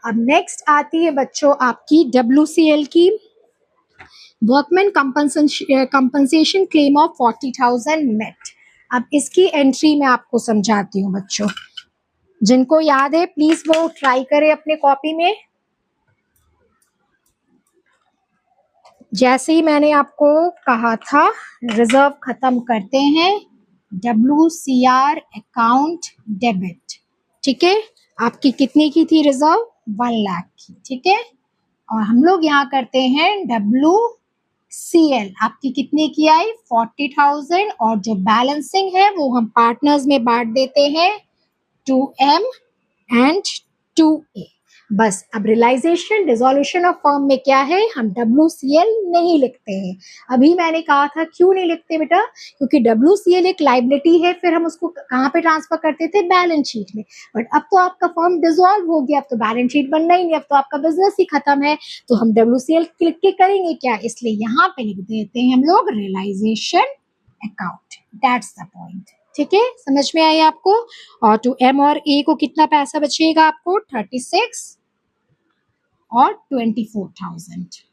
अब नेक्स्ट आती है बच्चों आपकी WCL की, workman compensation claim of 40,000 met. अब इसकी एंट्री मैं आपको समझाती हूँ बच्चों, जिनको याद है प्लीज वो ट्राई करें अपने कॉपी में। जैसे ही मैंने आपको कहा था रिजर्व खत्म करते हैं, WCR अकाउंट डेबिट, ठीक है। आपकी कितने की थी रिजर्व, 1 लाख की, ठीक है। और हम लोग यहाँ करते हैं WCL, आपकी कितने की आई, 40,000, और जो बैलेंसिंग है वो हम पार्टनर्स में बांट देते हैं 2M एंड 2A। बस अब रियलाइजेशन डिसोल्यूशन ऑफ फर्म में क्या है, हम WCL नहीं लिखते हैं। अभी मैंने कहा था क्यों नहीं लिखते बेटा, क्योंकि WCL एक लाइबिलिटी है, फिर हम उसको कहाँ पे ट्रांसफर करते थे, बैलेंस शीट में। बट अब तो आपका फर्म डिसॉल्व हो गया, अब तो बैलेंस शीट बनना ही नहीं, अब तो आपका बिजनेस ही खत्म है, तो हम WCL लिख के करेंगे क्या, इसलिए यहाँ पे लिख देते हैं हम लोग realisation account, that's the point, ठीक है। समझ में आई आपको। और टू M और A को कितना पैसा बचेगा आपको, 36 और 24,000,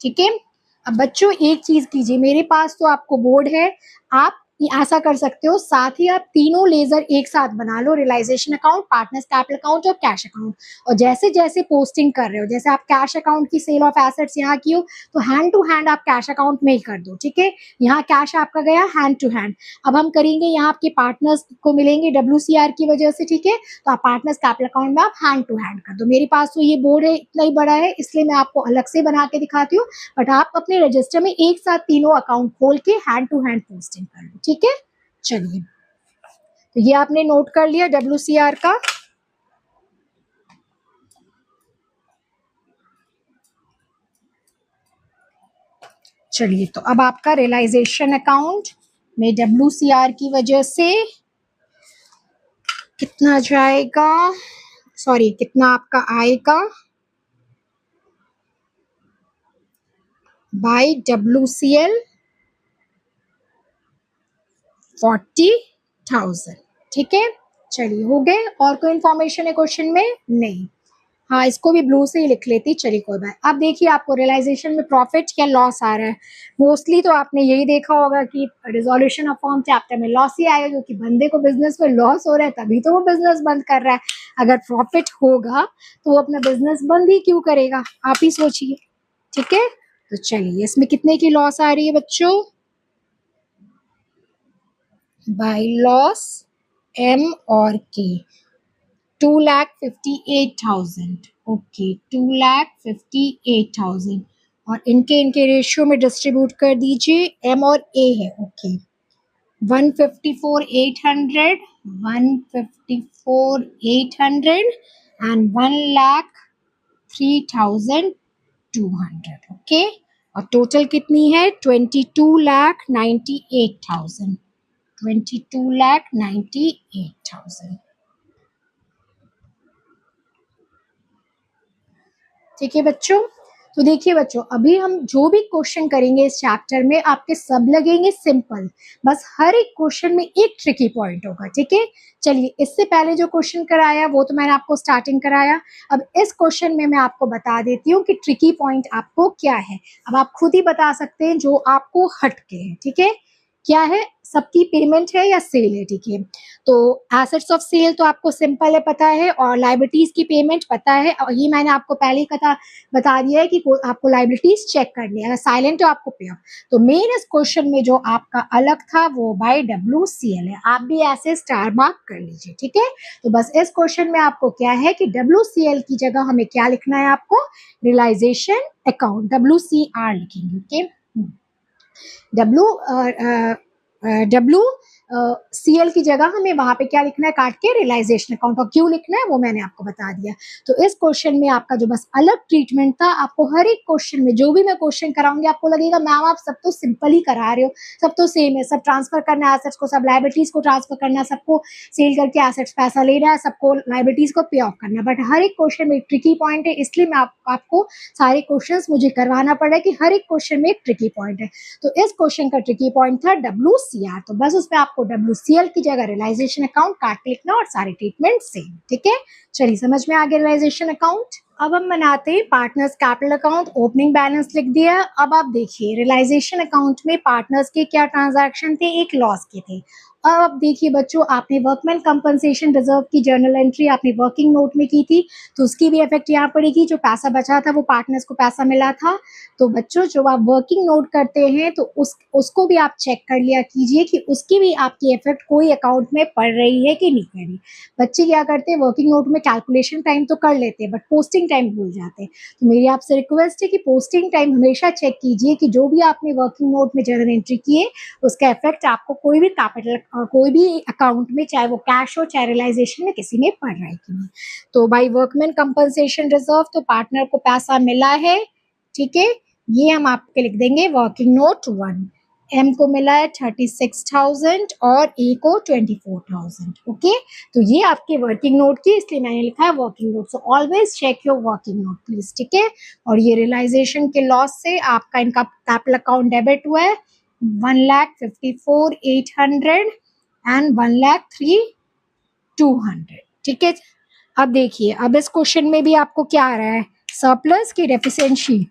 ठीक है। अब बच्चों एक चीज कीजिए, मेरे पास तो आपको बोर्ड है, आप ऐसा कर सकते हो, साथ ही आप तीनों लेजर एक साथ बना लो, realisation account, partners capital account और कैश अकाउंट। और जैसे जैसे पोस्टिंग कर रहे हो, जैसे आप कैश अकाउंट की सेल ऑफ एसेट्स यहाँ की हो, तो हैंड टू हैंड आप कैश अकाउंट में ही कर दो, ठीक है। यहाँ कैश आपका गया हैंड टू हैंड। अब हम करेंगे, यहाँ आपके पार्टनर्स को मिलेंगे WCR की वजह से, ठीक है, तो आप पार्टनर्स कैपिटल अकाउंट में आप हैंड टू हैंड कर दो। मेरे पास तो ये बोर्ड है, इतना ही बड़ा है, इसलिए मैं आपको अलग से बना के दिखाती हूँ, बट आप अपने रजिस्टर में एक साथ तीनों अकाउंट खोल के हैंड टू हैंड पोस्टिंग कर लो, ठीक है। चलिए, तो ये आपने नोट कर लिया WCR का। चलिए, तो अब आपका रियलाइजेशन अकाउंट में WCR की वजह से कितना जाएगा, सॉरी कितना आपका आएगा बाय WCL, 40,000, ठीक है। चलिए, हो गए, और कोई इंफॉर्मेशन है क्वेश्चन में, नहीं। हाँ, इसको भी ब्लू से ही लिख लेती, चलिए कोई बात। अब देखिए आपको रियलाइजेशन में प्रॉफिट या लॉस आ रहा है। मोस्टली तो आपने यही देखा होगा कि रिजोल्यूशन ऑफ फर्म चैप्टर में लॉस ही आएगा, क्योंकि बंदे को बिजनेस में लॉस हो रहा है तभी तो वो बिजनेस बंद कर रहा है। अगर प्रॉफिट होगा तो वो अपना बिजनेस बंद ही क्यों करेगा, आप ही सोचिए। ठीक है, तो चलिए इसमें कितने की लॉस आ रही है बच्चों? बाय लॉस एम और के 2,58,000। ओके, 2,58,000 और इनके रेशियो में डिस्ट्रीब्यूट कर दीजिए। एम और ए है। Okay, 154,800, 154,800 and 1,03,200। ओके, और टोटल कितनी है? 22,98,000, 22,98,000। ठीक है बच्चों, तो देखिए बच्चों, अभी हम जो भी क्वेश्चन करेंगे इस चैप्टर में आपके सब लगेंगे सिंपल, बस हर एक क्वेश्चन में एक ट्रिकी पॉइंट होगा। ठीक है, चलिए इससे पहले जो क्वेश्चन कराया वो तो मैंने आपको स्टार्टिंग कराया। अब इस क्वेश्चन में मैं आपको बता देती हूँ कि ट्रिकी पॉइंट आपको क्या है। अब आप खुद ही बता सकते हैं जो आपको हटके है। ठीक है, क्या है? सबकी पेमेंट है या सेल है। ठीक है, तो एसेट्स ऑफ सेल तो आपको सिंपल है, पता है, और लाइबिलिटीज की पेमेंट पता है, और ये मैंने आपको पहले ही बता दिया है कि आपको लाइबिलिटीज चेक करनी है, अगर साइलेंट हो आपको पे। तो मेन इस क्वेश्चन में जो आपका अलग था वो बाय WCL है, आप भी ऐसे स्टार मार्क कर लीजिए। ठीक है, तो बस इस क्वेश्चन में आपको क्या है कि WCL की जगह हमें क्या लिखना है? आपको रियलाइजेशन अकाउंट WCR लिखेंगे। ओके, WCL की जगह हमें वहां पे क्या लिखना है काट के? Realisation account. और क्यों लिखना है वो मैंने आपको बता दिया। तो इस क्वेश्चन में आपका जो बस अलग ट्रीटमेंट था, आपको हर एक क्वेश्चन में जो भी मैं क्वेश्चन कराऊंगी आपको लगेगा मैम आप सब तो सिंपल ही करा रहे हो, सब तो सेम है, सब ट्रांसफर करना है एसेट्स को, सब लाइबिलिटीज को ट्रांसफर करना है, सबको सेल करके एसेट्स पैसा लेना है, सबको लाइबिलिटीज को पे ऑफ करना है। बट हर एक क्वेश्चन में एक ट्रिकी पॉइंट है, इसलिए मैं आपको सारे क्वेश्चन मुझे करवाना पड़ा है कि हर एक क्वेश्चन में एक ट्रिकी पॉइंट है। तो इस क्वेश्चन का ट्रिकी पॉइंट था WCR, तो बस उसमें आपको WCL की जगह रियलाइजेशन अकाउंट काट के लिखना और सारे ट्रीटमेंट सेम। ठीक है, चलिए समझ में आ गया रियलाइजेशन अकाउंट। अब हम बनाते हैं partners capital account. Opening balance लिख दिया। अब आप देखिए रियलाइजेशन अकाउंट में पार्टनर्स के क्या ट्रांजैक्शन थे? एक लॉस के थे। अब देखिए बच्चों, आपने वर्कमैन कंपनसेशन रिजर्व की जर्नल एंट्री आपने वर्किंग नोट में की थी, तो उसकी भी इफेक्ट यहाँ पड़ेगी। जो पैसा बचा था वो पार्टनर्स को पैसा मिला था। तो बच्चों जो आप वर्किंग नोट करते हैं तो उसको भी आप चेक कर लिया कीजिए कि उसकी भी आपकी इफेक्ट कोई अकाउंट में पड़ रही है कि नहीं पड़ रही। बच्चे क्या करते हैं, वर्किंग नोट में कैलकुलेशन टाइम तो कर लेते हैं बट पोस्टिंग टाइम भूल जाते हैं। तो मेरी आपसे रिक्वेस्ट है कि पोस्टिंग टाइम हमेशा चेक कीजिए कि जो भी आपने वर्किंग नोट में जर्नल एंट्री किए उसका इफेक्ट आपको कोई भी कैपिटल कोई भी अकाउंट में, चाहे वो कैश हो चाहे रियलाइजेशन में, किसी में पड़ रहा है कि नहीं। तो बाई वर्कमैन कंपनसेशन रिजर्व तो पार्टनर को पैसा मिला है। ठीक है, ये हम आपके लिख देंगे वर्किंग नोट 1। एम को मिला है 36,000 और ए को 24,000। ओके, तो ये आपके वर्किंग नोट की, इसलिए मैंने लिखा है working note. So always check your working note please. ठीक है, और ये रियलाइजेशन के लॉस से आपका इनका कैपिटल अकाउंट डेबिट हुआ है 1,54,800 एंड 1,03,200। ठीक है, अब देखिए, अब इस क्वेश्चन में भी आपको क्या आ रहा है? सरप्लस की डेफिशिएंसी?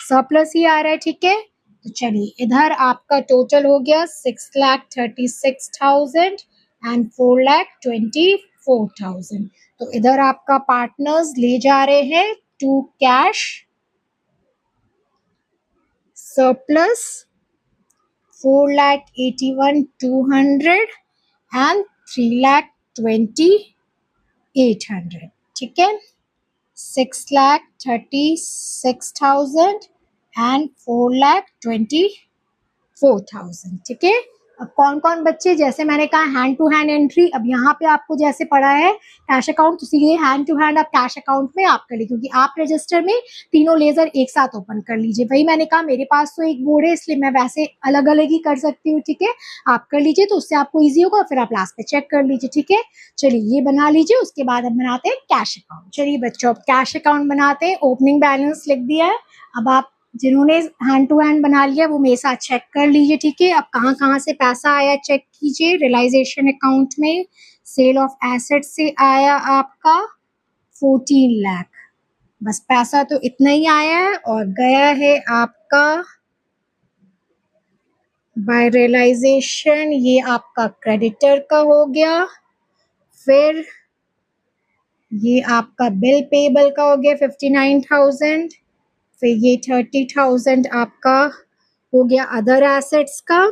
सरप्लस ही आ रहा है। ठीक है, तो चलिए इधर आपका टोटल हो गया 6,36,000 एंड 4,24,000। तो इधर आपका पार्टनर्स ले जा रहे हैं टू कैश सरप्लस 4,81,200 एंड 3,20,800। ठीक है, 6,36,000 and 4,24,000। ठीक है, अब कौन कौन बच्चे, जैसे मैंने कहा हैंड टू हैंड एंट्री, अब यहाँ पे आपको जैसे पड़ा है कैश अकाउंट, तो सीधे हैंड टू हैंड आप कैश अकाउंट में आप कर लीजिए, क्योंकि आप रजिस्टर में तीनों लेजर एक साथ ओपन कर लीजिए। वही मैंने कहा मेरे पास तो एक बोर्ड है इसलिए मैं वैसे अलग अलग ही कर सकती हूँ। ठीक है, आप कर लीजिए तो उससे आपको ईजी होगा, फिर आप लास्ट पे चेक कर लीजिए। ठीक है, चलिए ये बना लीजिए। उसके बाद हम बनाते हैं कैश अकाउंट। चलिए बच्चों, अब कैश अकाउंट बनाते हैं। ओपनिंग बैलेंस लिख दिया है। अब आप जिन्होंने हैंड टू हैंड बना लिया वो मेरे साथ चेक कर लीजिए। ठीक है, अब कहाँ कहाँ से पैसा आया चेक कीजिए। रियलाइजेशन अकाउंट में सेल ऑफ एसेट से आया आपका 14 लाख। बस पैसा तो इतना ही आया है और गया है आपका बाय रियलाइजेशन, ये आपका क्रेडिटर का हो गया। फिर ये आपका बिल पेबल का हो गया 59,000। फिर ये 30,000 आपका हो गया अदर एसेट्स का।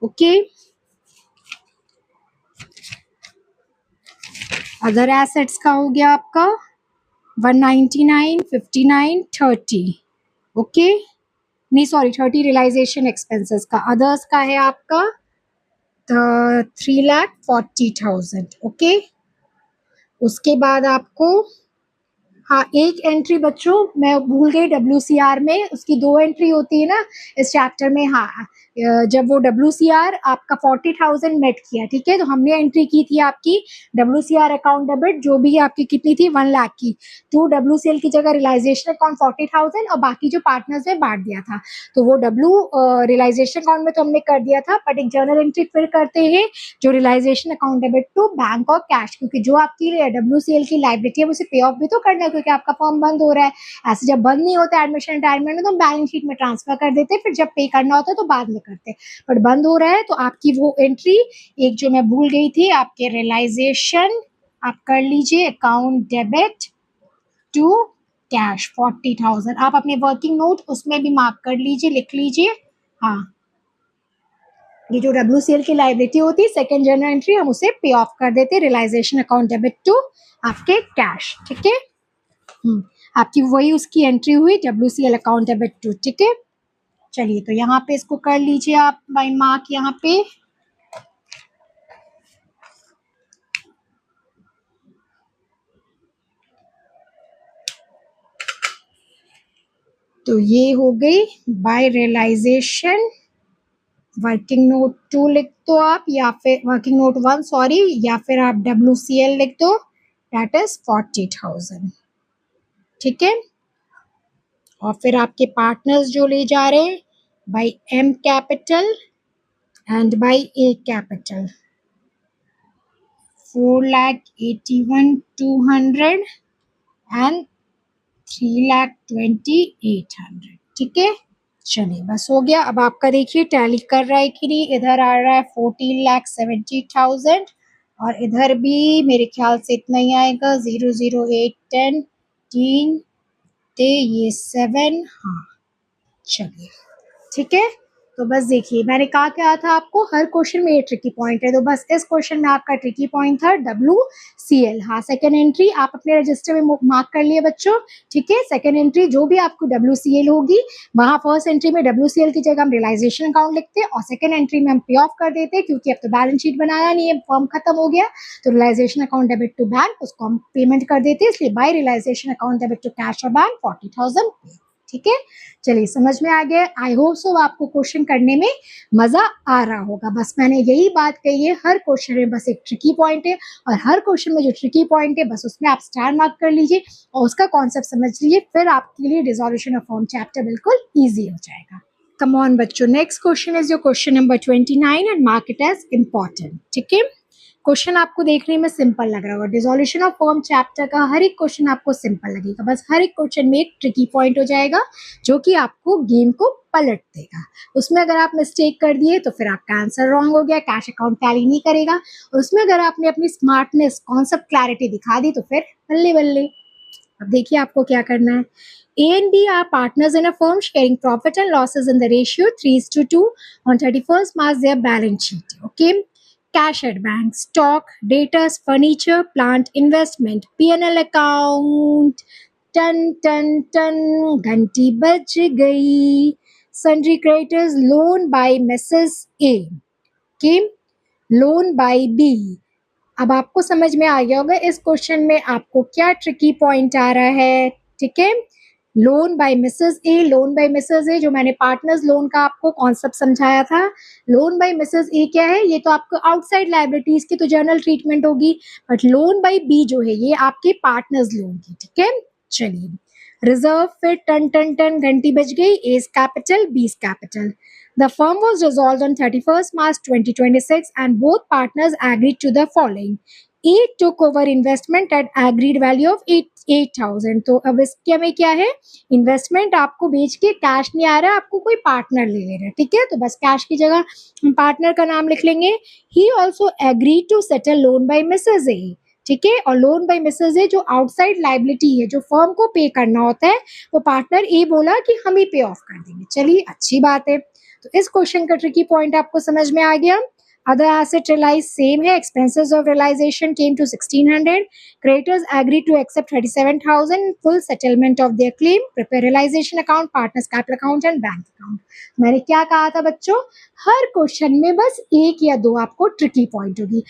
ओके, अदर एसेट्स का हो गया आपका 199, 59, 30। ओके, नहीं सॉरी 30 रियलाइजेशन एक्सपेंसेस का। अदर्स का है आपका 3,40,000। ओके, उसके बाद आपको हाँ एक एंट्री बच्चों मैं भूल गई, WCR में उसकी 2 एंट्री होती है ना इस चैप्टर में। हाँ, जब वो WCR आपका 40,000 मेट किया, ठीक है, तो हमने एंट्री की थी आपकी WCR अकाउंट डेबिट जो भी आपकी कितनी थी 1 लाख की, तो WCL की जगह रियलाइजेशन अकाउंट 40,000 और बाकी जो पार्टनर्स में बांट दिया था, तो वो रियलाइजेशन अकाउंट में तो हमने कर दिया था। बट एक जर्नल एंट्री फिर करते हैं जो realisation account debit to bank और कैश, क्योंकि जो आपकी WCL की लाइबिलिटी है उसे पे ऑफ भी तो करना है, क्योंकि आपका फॉर्म बंद हो रहा है। ऐसे जब बंद नहीं होता एडमिशन रिटायरमेंट में तो हम बैलेंस शीट में ट्रांसफर कर देते, फिर जब पे करना होता है तो बाद में करते। बट बंद हो रहा है तो आपकी वो एंट्री एक जो मैं भूल गई थी आपके रियलाइजेशन आप कर लीजिए अकाउंट डेबिट टू कैश 40,000। आप अपने वर्किंग नोट उसमें भी मार्क कर लीजिए, लिख लीजिए। हाँ, ये जो WCL की लाइबिलिटी होती है सेकेंड जर्नल एंट्री हम उसे पे ऑफ कर देते, रियलाइजेशन अकाउंट डेबिट टू आपके कैश। ठीक है, आपकी वही उसकी एंट्री हुई WCL अकाउंट डेबिट टू। ठीक है, चलिए तो यहाँ पे इसको कर लीजिए आप बाय मार्क यहाँ पे। तो ये हो गई बाय रियलाइजेशन। वर्किंग नोट 2 लिख दो आप, या फिर वर्किंग नोट 1 सॉरी, या फिर आप WCL लिख दो, दैट इज 40,000। ठीक है, और फिर आपके पार्टनर्स जो ले जा रहे हैं by M capital and by A capital 4,81,200 and 3,28,000। ठीक है, चलिए बस हो गया। अब आपका देखिए टैली कर रहा है कि नहीं, इधर आ रहा है 14,70,000 और इधर भी मेरे ख्याल से इतना ही आएगा 0, 0, 8, 10, 3 ये 7। हाँ चलिए ठीक है, तो बस देखिए मैंने कहा क्या था आपको, हर क्वेश्चन में ये ट्रिकी पॉइंट है, तो बस इस क्वेश्चन में आपका ट्रिकी पॉइंट था WCL। हाँ, सेकेंड एंट्री आप अपने रजिस्टर में मार्क कर लिए बच्चों। ठीक है, सेकेंड एंट्री जो भी आपको WCL होगी वहां फर्स्ट एंट्री में WCL की जगह हम रियलाइजेशन अकाउंट लिखते हैं और सेकेंड एंट्री में हम पे ऑफ कर देते, क्योंकि अब तो बैलेंस शीट बनाया नहीं है, फॉर्म खत्म हो गया, तो realisation account debit to bank उसको हम पेमेंट कर देते, इसलिए by realisation account debit to cash और बैंक 40,000। ठीक है, चलिए समझ में आ गया। आई होप सो आपको क्वेश्चन करने में मजा आ रहा होगा। बस मैंने यही बात कही है, हर क्वेश्चन में बस एक ट्रिकी पॉइंट है और हर क्वेश्चन में जो ट्रिकी पॉइंट है बस उसमें आप स्टार मार्क कर लीजिए और उसका कॉन्सेप्ट समझ लीजिए, फिर आपके लिए रिजोल्यूशन ऑफ फॉर्म चैप्टर बिल्कुल ईजी हो जाएगा। कम ऑन बच्चों, next question is your question number 29 and mark it as important. ठीक है, क्वेश्चन आपको देखने में सिंपल लग रहा होगा, डिसोल्यूशन ऑफ फॉर्म चैप्टर का हर एक क्वेश्चन आपको सिंपल लगेगा, बस हर एक क्वेश्चन में एक ट्रिकी पॉइंट हो जाएगा जो कि आपको गेम को पलट देगा। उसमें अगर आप मिस्टेक कर दिए तो फिर आपका आंसर रॉन्ग हो गया, कैश अकाउंट टैली नहीं करेगा, और उसमें अगर आपने अपनी स्मार्टनेस कॉन्सेप्ट क्लैरिटी दिखा दी तो फिर बल्ले बल्ले। अब देखिए आपको क्या करना है। A and B are partners in a firm sharing profit and losses in the ratio 3:2 on 31st March their balance sheet. Okay. Cash at bank, stock, debtors, furniture, plant, investment, P&L account, टन टन टन घंटी बज गई। Sundry creditors, loan by Mrs. A, okay, loan by B। अब आपको समझ में आ गया होगा इस क्वेश्चन में आपको क्या ट्रिकी पॉइंट आ रहा है। ठीक है, loan by Mrs A, loan by Mrs A जो मैंने पार्टनर्स लोन का आपको कॉन्सेप्ट समझाया था, लोन बाय मिसेस ए क्या है, ये तो आपको आउटसाइड लाइबिलिटीज की तो जर्नल ट्रीटमेंट होगी, बट लोन बाय बी जो है ये आपके पार्टनर्स लोन की। ठीक है, चलिए रिजर्व, फिर टन टन टन घंटी बज गई, A's capital B's capital. The firm was dissolved on 31st March 2026 and both partners agreed to the following. A took over investment at agreed value of 8,000। तो अब इसके में क्या है, इन्वेस्टमेंट आपको बेच के कैश नहीं आ रहा है, आपको कोई पार्टनर ले रहा है, ठीक है। तो बस कैश की जगह हम पार्टनर का नाम लिख लेंगे। He also agree to settle loan by Mrs A, ठीक है। और लोन बाय मिसेज ए जो आउटसाइड लाइबिलिटी है, जो फर्म को पे करना होता है, वो पार्टनर ए बोला कि हम ही पे ऑफ कर देंगे। चलिए अच्छी बात है। तो इस क्वेश्चन का ट्रिकी पॉइंट आपको समझ में आ गया। अदर एसेट रियलाइज सेम है, expenses of realisation came to 1600, creditors agree to accept 37,000 full settlement of their claim, prepare realisation account, partners capital account and bank account. मैंने क्या कहा था बच्चों, हर क्वेश्चन में बस एक या दो आपको ट्रिकी पॉइंट होगी।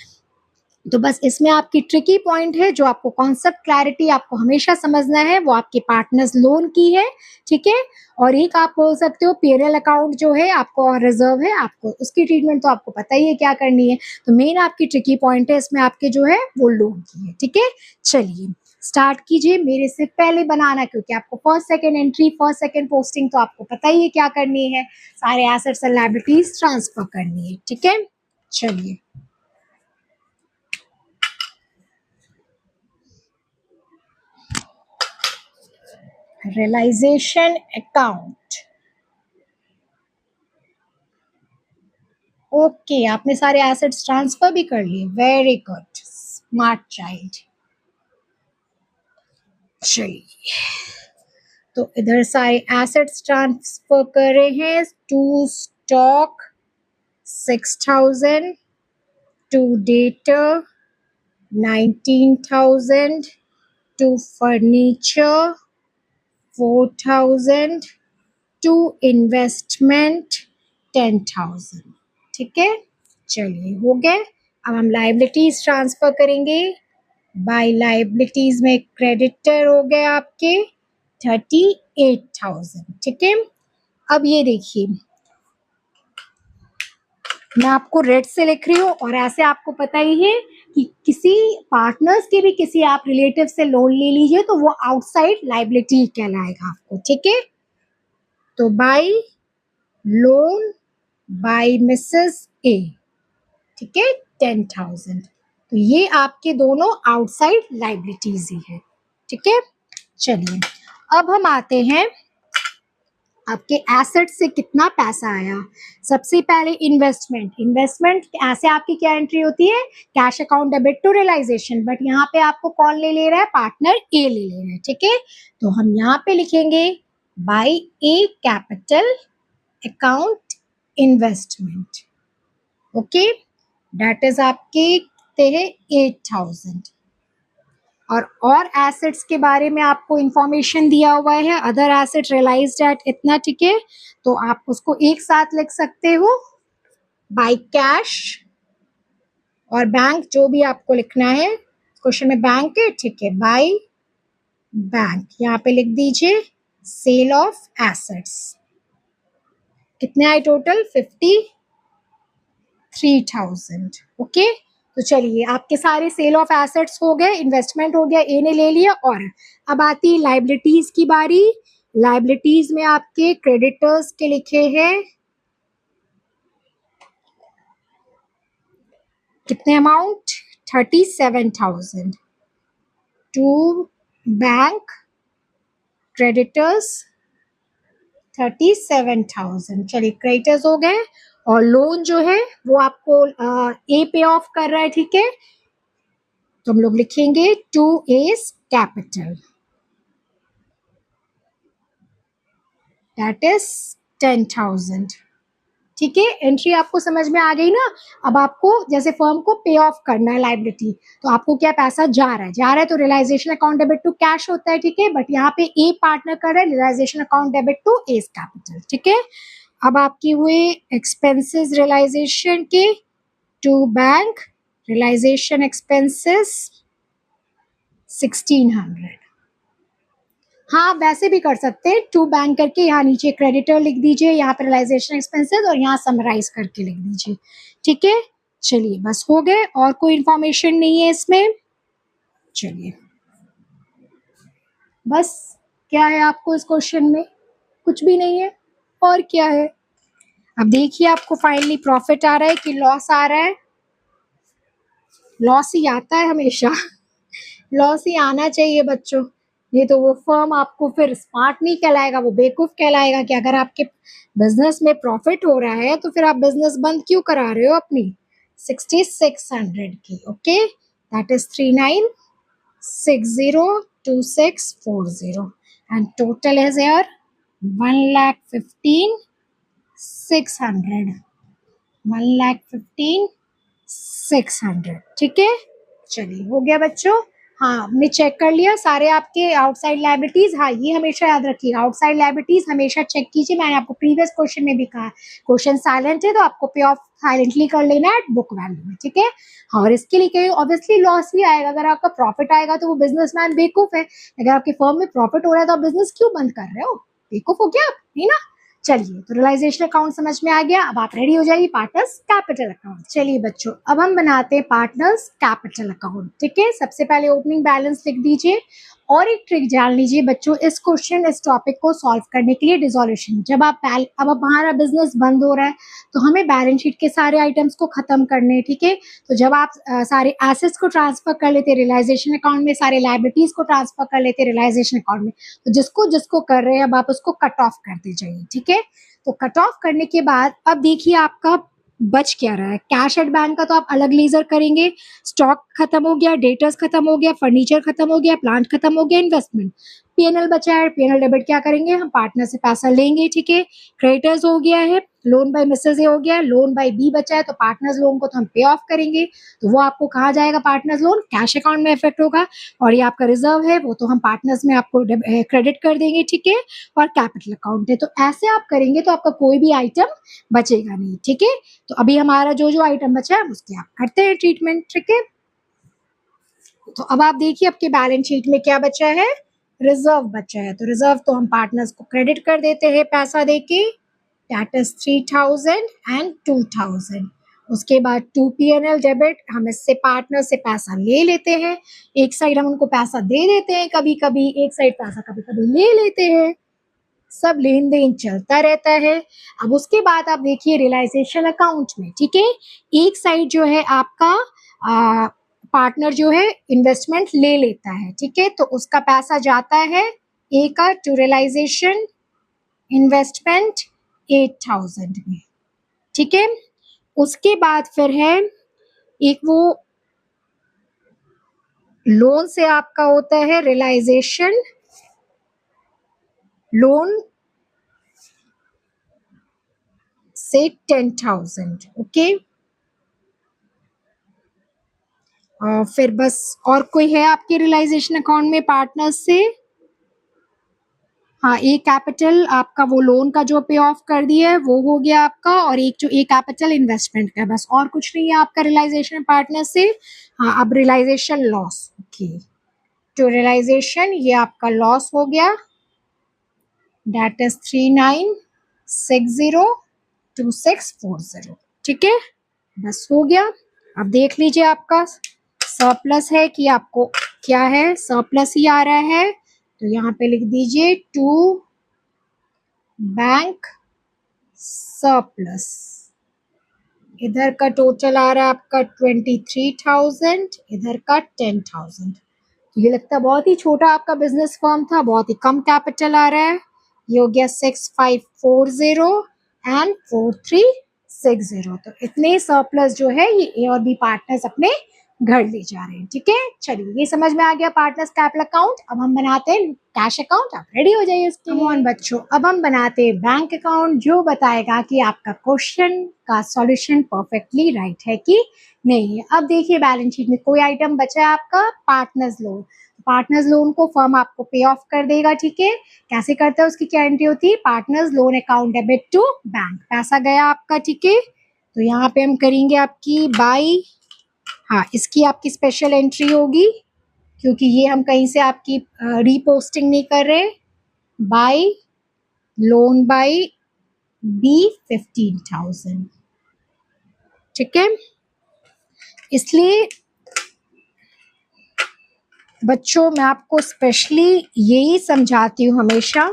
तो बस इसमें आपकी ट्रिकी पॉइंट है, जो आपको कॉन्सेप्ट क्लैरिटी आपको हमेशा समझना है, वो आपके पार्टनर्स लोन की है, ठीक है। और एक आप बोल सकते हो पीएनएल अकाउंट जो है आपको और रिजर्व है, आपको उसकी ट्रीटमेंट तो आपको पता ही है क्या करनी है। तो मेन आपकी ट्रिकी पॉइंट है इसमें आपके जो है वो लोन की है, ठीक है। चलिए स्टार्ट कीजिए, मेरे से पहले बनाना, क्योंकि आपको first second entry, first second posting तो आपको पता ही है क्या करनी है, सारे एसेट्स एंड लायबिलिटीज ट्रांसफर करनी है, ठीक है। चलिए रियलाइजेशन अकाउंट, ओके आपने सारे एसेट्स ट्रांसफर भी कर लिए, वेरी गुड, स्मार्ट चाइल्ड। चलिए तो इधर सारे एसेट्स ट्रांसफर कर रहे हैं, to stock 6,000, to debtor 19,000, to furniture 4,000, to investment 10,000, ठीक है। चलिए हो गए। अब हम लाइबिलिटीज ट्रांसफर करेंगे। बाय लाइबिलिटीज में क्रेडिटर हो गए आपके 38,000, ठीक है। अब ये देखिए मैं आपको रेड से लिख रही हूँ, और ऐसे आपको पता ही है कि किसी पार्टनर्स के भी किसी आप रिलेटिव से लोन ले लीजिए तो वो आउटसाइड लाइबिलिटी कहलाएगा आपको, ठीक है। तो बाय लोन बाय मिसेस ए, ठीक है 10,000, तो ये आपके दोनों आउटसाइड लाइबिलिटीज ही है, ठीक है। चलिए अब हम आते हैं आपके एसेट से कितना पैसा आया। सबसे पहले इन्वेस्टमेंट, इन्वेस्टमेंट ऐसे आपकी क्या एंट्री होती है, cash account debit to realisation, but यहाँ पे आपको कौन ले रहा है, पार्टनर ए ले रहा है, ठीक है। तो हम यहाँ पे लिखेंगे by A capital account investment, okay that is आपके 8,000। और एसेट्स के बारे में आपको इंफॉर्मेशन दिया हुआ है, अदर एसेट रियलाइज्ड एट इतना, ठीक है। तो आप उसको एक साथ लिख सकते हो, बाय कैश और बैंक, जो भी आपको लिखना है, क्वेश्चन में बैंक है, ठीक है, बाय बैंक यहाँ पे लिख दीजिए, सेल ऑफ एसेट्स कितने आए टोटल 53,000, ओके। तो चलिए आपके सारे सेल ऑफ एसेट्स हो गए, इन्वेस्टमेंट हो गया, ए ने ले लिया। और अब आती है लाइबिलिटीज की बारी। लाइबिलिटीज में आपके क्रेडिटर्स के लिखे हैं कितने अमाउंट 37,000, टू बैंक क्रेडिटर्स 37,000। चलिए क्रेडिटर्स हो गए, और लोन जो है वो आपको ए पे ऑफ कर रहा है, ठीक है। तो हम लोग लिखेंगे to S capital, that is 10,000, ठीक है। एंट्री आपको समझ में आ गई ना। अब आपको जैसे फर्म को पे ऑफ करना है लाइबिलिटी, तो आपको क्या पैसा जा रहा है तो realisation account debit to cash होता है, ठीक है। बट यहाँ पे ए पार्टनर कर रहा है, realisation account debit to S capital, ठीक है। अब आपकी हुए एक्सपेंसेस रियलाइजेशन के टू बैंक रियलाइजेशन एक्सपेंसेस 1,600। हाँ वैसे भी कर सकते हैं, टू बैंक करके यहाँ नीचे क्रेडिटर लिख दीजिए, यहाँ पे रियलाइजेशन एक्सपेंसेस, और यहाँ समराइज करके लिख दीजिए, ठीक है। चलिए बस हो गए, और कोई इंफॉर्मेशन नहीं है इसमें। चलिए बस, क्या है आपको इस क्वेश्चन में, कुछ भी नहीं है, और क्या है। अब देखिए आपको फाइनली प्रॉफिट आ रहा है कि लॉस आ रहा है। लॉस ही आता है हमेशा। लॉस ही आना चाहिए बच्चों, ये तो वो फर्म आपको फिर स्मार्ट नहीं कहलाएगा, वो बेवकूफ कहलाएगा कि अगर आपके बिजनेस में प्रॉफिट हो रहा है तो फिर आप बिजनेस बंद क्यों करा रहे हो अपनी। 6600 की, okay, that is 39602640 and total is here 1,15,600, 1,15,600, ठीक है। चलिए हो गया बच्चों। हाँ, हमने चेक कर लिया सारे आपके आउटसाइड लायबिलिटीज। हाँ, ये हमेशा याद रखिएगा, आउटसाइड लायबिलिटीज हमेशा चेक कीजिए। मैंने आपको प्रीवियस क्वेश्चन में भी कहा, क्वेश्चन साइलेंट है तो आपको पे ऑफ साइलेंटली कर लेना है बुक वैल्यू में, ठीक है। हाँ, और इसके लिए कहीं ऑब्वियसली लॉस भी आएगा। अगर आपका प्रॉफिट आएगा तो वो बिजनेसमैन बेवकूफ है। अगर आपके फर्म में प्रॉफिट हो रहा है तो आप बिजनेस क्यों बंद कर रहे हो, बेवकूफ हो क्या आप, नहीं ना। चलिए, तो रियलाइजेशन अकाउंट समझ में आ गया। अब आप रेडी हो जाइए पार्टनर्स कैपिटल अकाउंट। चलिए बच्चों, अब हम बनाते हैं पार्टनर्स कैपिटल अकाउंट, ठीक है। सबसे पहले ओपनिंग बैलेंस लिख दीजिए और एक ट्रिक जान लीजिए बच्चों इस क्वेश्चन, इस टॉपिक को सॉल्व करने के लिए। डिसोल्यूशन, जब अब हमारा बिजनेस बंद हो रहा है तो हमें बैलेंस शीट के सारे आइटम्स को खत्म करने हैं, ठीक है। तो जब आप सारे एसेट्स को ट्रांसफर कर लेते हैं रियलाइजेशन अकाउंट में, सारे लायबिलिटीज को ट्रांसफर कर लेते हैं रियलाइजेशन अकाउंट में, तो जिसको जिसको कर रहे हैं अब आप उसको कट ऑफ करते जाइए, ठीक है। तो कट ऑफ करने के बाद अब देखिए आपका बच क्या रहा है। कैश एट बैंक का तो आप अलग लेजर करेंगे, स्टॉक खत्म हो गया, डेटर्स खत्म हो गया, फर्नीचर खत्म हो गया, प्लांट खत्म हो गया, इन्वेस्टमेंट। पीएनएल बचा है, पीएनएल डेबिट क्या करेंगे, हम पार्टनर से पैसा लेंगे, ठीक है। क्रेडिटर्स हो गया है, लोन बाय मिसेस ए हो गया, लोन बाय बी बचा है तो पार्टनर्स लोन को तो हम पे ऑफ करेंगे, तो वो आपको कहा जाएगा पार्टनर्स लोन, कैश अकाउंट में इफेक्ट होगा। और ये आपका रिजर्व है वो तो हम पार्टनर्स में आपको क्रेडिट कर देंगे, ठीक है। और कैपिटल अकाउंट है, तो ऐसे आप करेंगे तो आपका कोई भी आइटम बचेगा नहीं, ठीक है। तो अभी हमारा जो जो आइटम बचा है उसके आप करते हैं ट्रीटमेंट, ठीक है। तो अब आप देखिए आपके बैलेंस शीट में क्या बचा है, रिजर्व बचा है। तो रिजर्व तो हम पार्टनर्स को क्रेडिट कर देते हैं पैसा देके, दैट इज 3000 एंड 2000। उसके बाद 2 पीएनएल डेबिट, हम इससे पार्टनर से पैसा ले लेते हैं। एक साइड हम उनको पैसा दे देते हैं कभी कभी, एक साइड पैसा कभी कभी ले लेते हैं, सब लेन देन चलता रहता है। अब उसके बाद आप देखिए रियलाइजेशन अकाउंट में, ठीक है, एक साइड जो है आपका पार्टनर जो है इन्वेस्टमेंट ले लेता है, ठीक है। तो उसका पैसा जाता है ए का टू रियलाइजेशन इन्वेस्टमेंट 8000 में, ठीक है। उसके बाद फिर है एक वो लोन से आपका होता है रियलाइजेशन लोन से 10,000, ओके। फिर बस और कोई है आपके रियलाइजेशन अकाउंट में पार्टनर्स से, हाँ, ए कैपिटल आपका वो लोन का जो पे ऑफ कर दिया है वो हो गया आपका, और एक जो ए कैपिटल इन्वेस्टमेंट का, बस और कुछ नहीं है आपका रियलाइजेशन पार्टनर से। हाँ, अब रियलाइजेशन लॉस, ओके, तो रियलाइजेशन ये आपका लॉस हो गया, दैट इज 39602640, ठीक है, बस हो गया। अब देख लीजिए आपका सरप्लस है कि आपको क्या है, सरप्लस ही आ रहा है, तो यहाँ पे लिख दीजिए टू बैंक सरप्लस। इधर का टोटल आ रहा है आपका 23,000, इधर का 10,000। तो ये लगता है बहुत ही छोटा आपका बिजनेस फर्म था, बहुत ही कम कैपिटल आ रहा है। ये हो गया 6540 एंड 4360। तो इतने सरप्लस जो है ये ए और बी पार्टनर्स अपने घर ले जा रहे हैं, ठीक है। चलिए, ये समझ में आ गया पार्टनर्स कैपिटल अकाउंट। अब हम बनाते हैं कैश अकाउंट, आप रेडी हो जाइए इसके लिए बच्चों। अब हम बनाते हैं बैंक अकाउंट, जो बताएगा कि आपका क्वेश्चन का सॉल्यूशन परफेक्टली राइट है कि नहीं है। अब देखिए बैलेंस शीट में कोई आइटम बचा है आपका, पार्टनर्स लोन। पार्टनर्स लोन को फर्म आपको पे ऑफ कर देगा, ठीक है। कैसे करता है, उसकी क्या एंट्री होती है, partners loan account debit to bank, पैसा गया आपका, ठीक है। तो यहाँ पे हम करेंगे आपकी बाई, हाँ, इसकी आपकी स्पेशल एंट्री होगी क्योंकि ये हम कहीं से आपकी रीपोस्टिंग नहीं कर रहे। बाई लोन बाई बी 15,000, ठीक है। इसलिए बच्चों मैं आपको स्पेशली यही समझाती हूँ हमेशा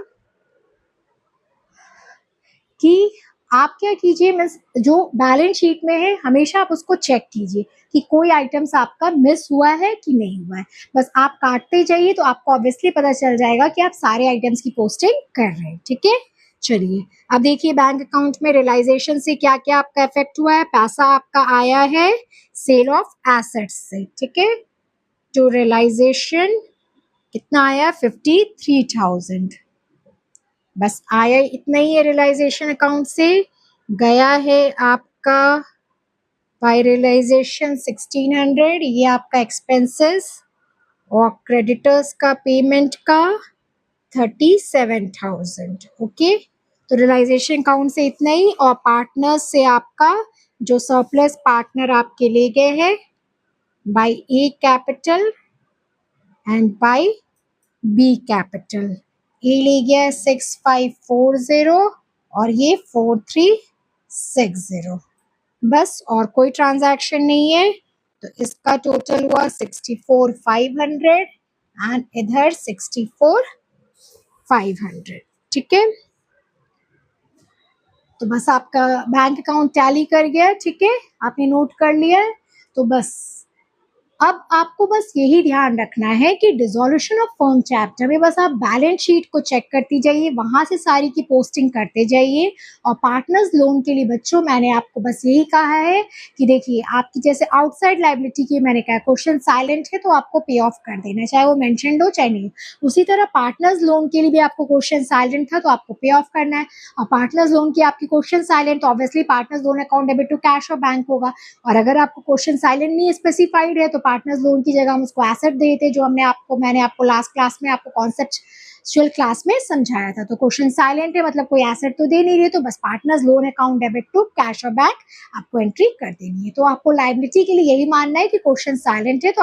कि आप क्या कीजिए, मीन्स जो बैलेंस शीट में है हमेशा आप उसको चेक कीजिए कि कोई आइटम्स आपका मिस हुआ है कि नहीं हुआ है। बस आप काटते जाइए तो आपको ऑब्वियसली पता चल जाएगा कि आप सारे आइटम्स की पोस्टिंग कर रहे हैं। ठीक है, चलिए अब देखिए बैंक अकाउंट में रियलाइजेशन से क्या क्या आपका इफेक्ट हुआ है। पैसा आपका आया है सेल ऑफ एसेट्स से। ठीक है, तो रियलाइजेशन कितना आया, 53,000। बस आया इतना ही है रियलाइजेशन अकाउंट से। गया है आपका बाय रियलाइजेशन 1600, ये आपका एक्सपेंसेस, और क्रेडिटर्स का पेमेंट का 37,000। ओके, तो रियलाइजेशन अकाउंट से इतना ही। और पार्टनर्स से आपका जो सरप्लस पार्टनर आपके ले गए हैं by A capital and by B capital. A ले गया 6540 और ये 4360। बस और कोई ट्रांजैक्शन नहीं है, तो इसका टोटल हुआ 64,500 एंड इधर 64,500। ठीक है, तो बस आपका बैंक अकाउंट टैली कर गया। ठीक है, आपने नोट कर लिया है। तो बस अब आपको बस यही ध्यान रखना है कि डिसोल्यूशन ऑफ फर्म चैप्टर में बस आप बैलेंस शीट को चेक करती जाइए, वहां से सारी की पोस्टिंग करते जाइए। और पार्टनर्स लोन के लिए बच्चों मैंने आपको बस यही कहा है कि देखिए आपकी जैसे आउटसाइड लाइबिलिटी की मैंने कहा क्वेश्चन साइलेंट है तो आपको पे ऑफ कर देना, चाहे वो मेंशन्ड हो चाहे नहीं। उसी तरह पार्टनर्स लोन के लिए भी आपको क्वेश्चन साइलेंट था तो आपको पे ऑफ करना है। और पार्टनर्स लोन की आपकी question silent, obviously partners loan account debit to cash और बैंक होगा। और अगर आपको क्वेश्चन साइलेंट नहीं स्पेसिफाइड है तो पार्टनर्स लोन की जगह हम उसको एसेट देते, जो मैंने आपको लास्ट क्लास में आपको कॉन्सेप्चुअल क्लास में समझाया था। तो क्वेश्चन साइलेंट है मतलब कोई एसेट तो दे नहीं रही, तो बस partners loan account debit to cash और बैंक आपको एंट्री कर देनी है। तो आपको लायबिलिटी के लिए यही मानना है कि क्वेश्चन साइलेंट है तो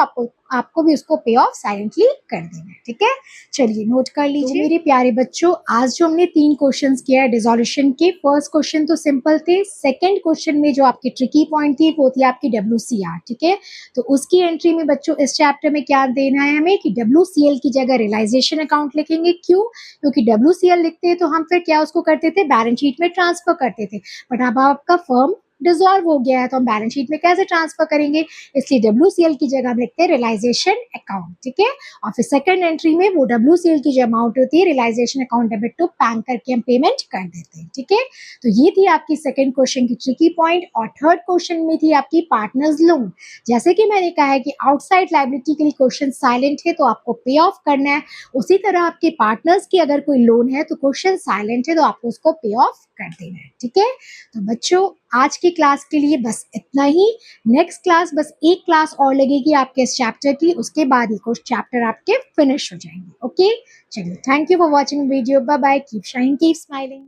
आपको भी उसको पे ऑफ साइलेंटली कर देना है। ठीक है, चलिए नोट कर लीजिए। तो मेरे प्यारे बच्चों, आज जो हमने 3 क्वेश्चंस किया है डिसोल्यूशन के, फर्स्ट क्वेश्चन तो सिंपल थे। सेकंड क्वेश्चन में जो आपकी ट्रिकी पॉइंट थी वो थी आपकी WCR। ठीक है, तो उसकी एंट्री में बच्चों इस चैप्टर में क्या देना है हमें कि WCL की जगह रियलाइजेशन अकाउंट लिखेंगे। क्यों? क्योंकि WCL लिखते हैं तो हम फिर क्या उसको करते थे, बैलेंस शीट में ट्रांसफर करते थे। बट अब आपका फर्म डिसॉल्व हो गया है तो हम बैलेंस शीट में कैसे ट्रांसफर करेंगे, इसलिए WCL की जगह हम लिखते हैं रियलाइजेशन अकाउंट। ठीक है, और फिर सेकंड एंट्री में वो WCL की जो अमाउंट होती है realisation account debit to bank करके हम पेमेंट कर देते हैं। ठीक है, तो ये थी आपकी सेकंड क्वेश्चन की ट्रिकी पॉइंट। और थर्ड क्वेश्चन में थी आपकी पार्टनर्स लोन। जैसे कि मैंने कहा है कि आउटसाइड लायबिलिटी के लिए क्वेश्चन साइलेंट है तो आपको पे ऑफ करना है, उसी तरह आपके पार्टनर्स की अगर कोई लोन है तो क्वेश्चन साइलेंट है तो आपको उसको पे ऑफ कर देना है। ठीक है, तो बच्चों आज की क्लास के लिए बस इतना ही। नेक्स्ट क्लास बस एक क्लास और लगेगी आपके इस चैप्टर की, उसके बाद ही कुछ चैप्टर आपके फिनिश हो जाएंगे। ओके, चलिए, thank you for watching video. Bye bye, keep shining, keep smiling.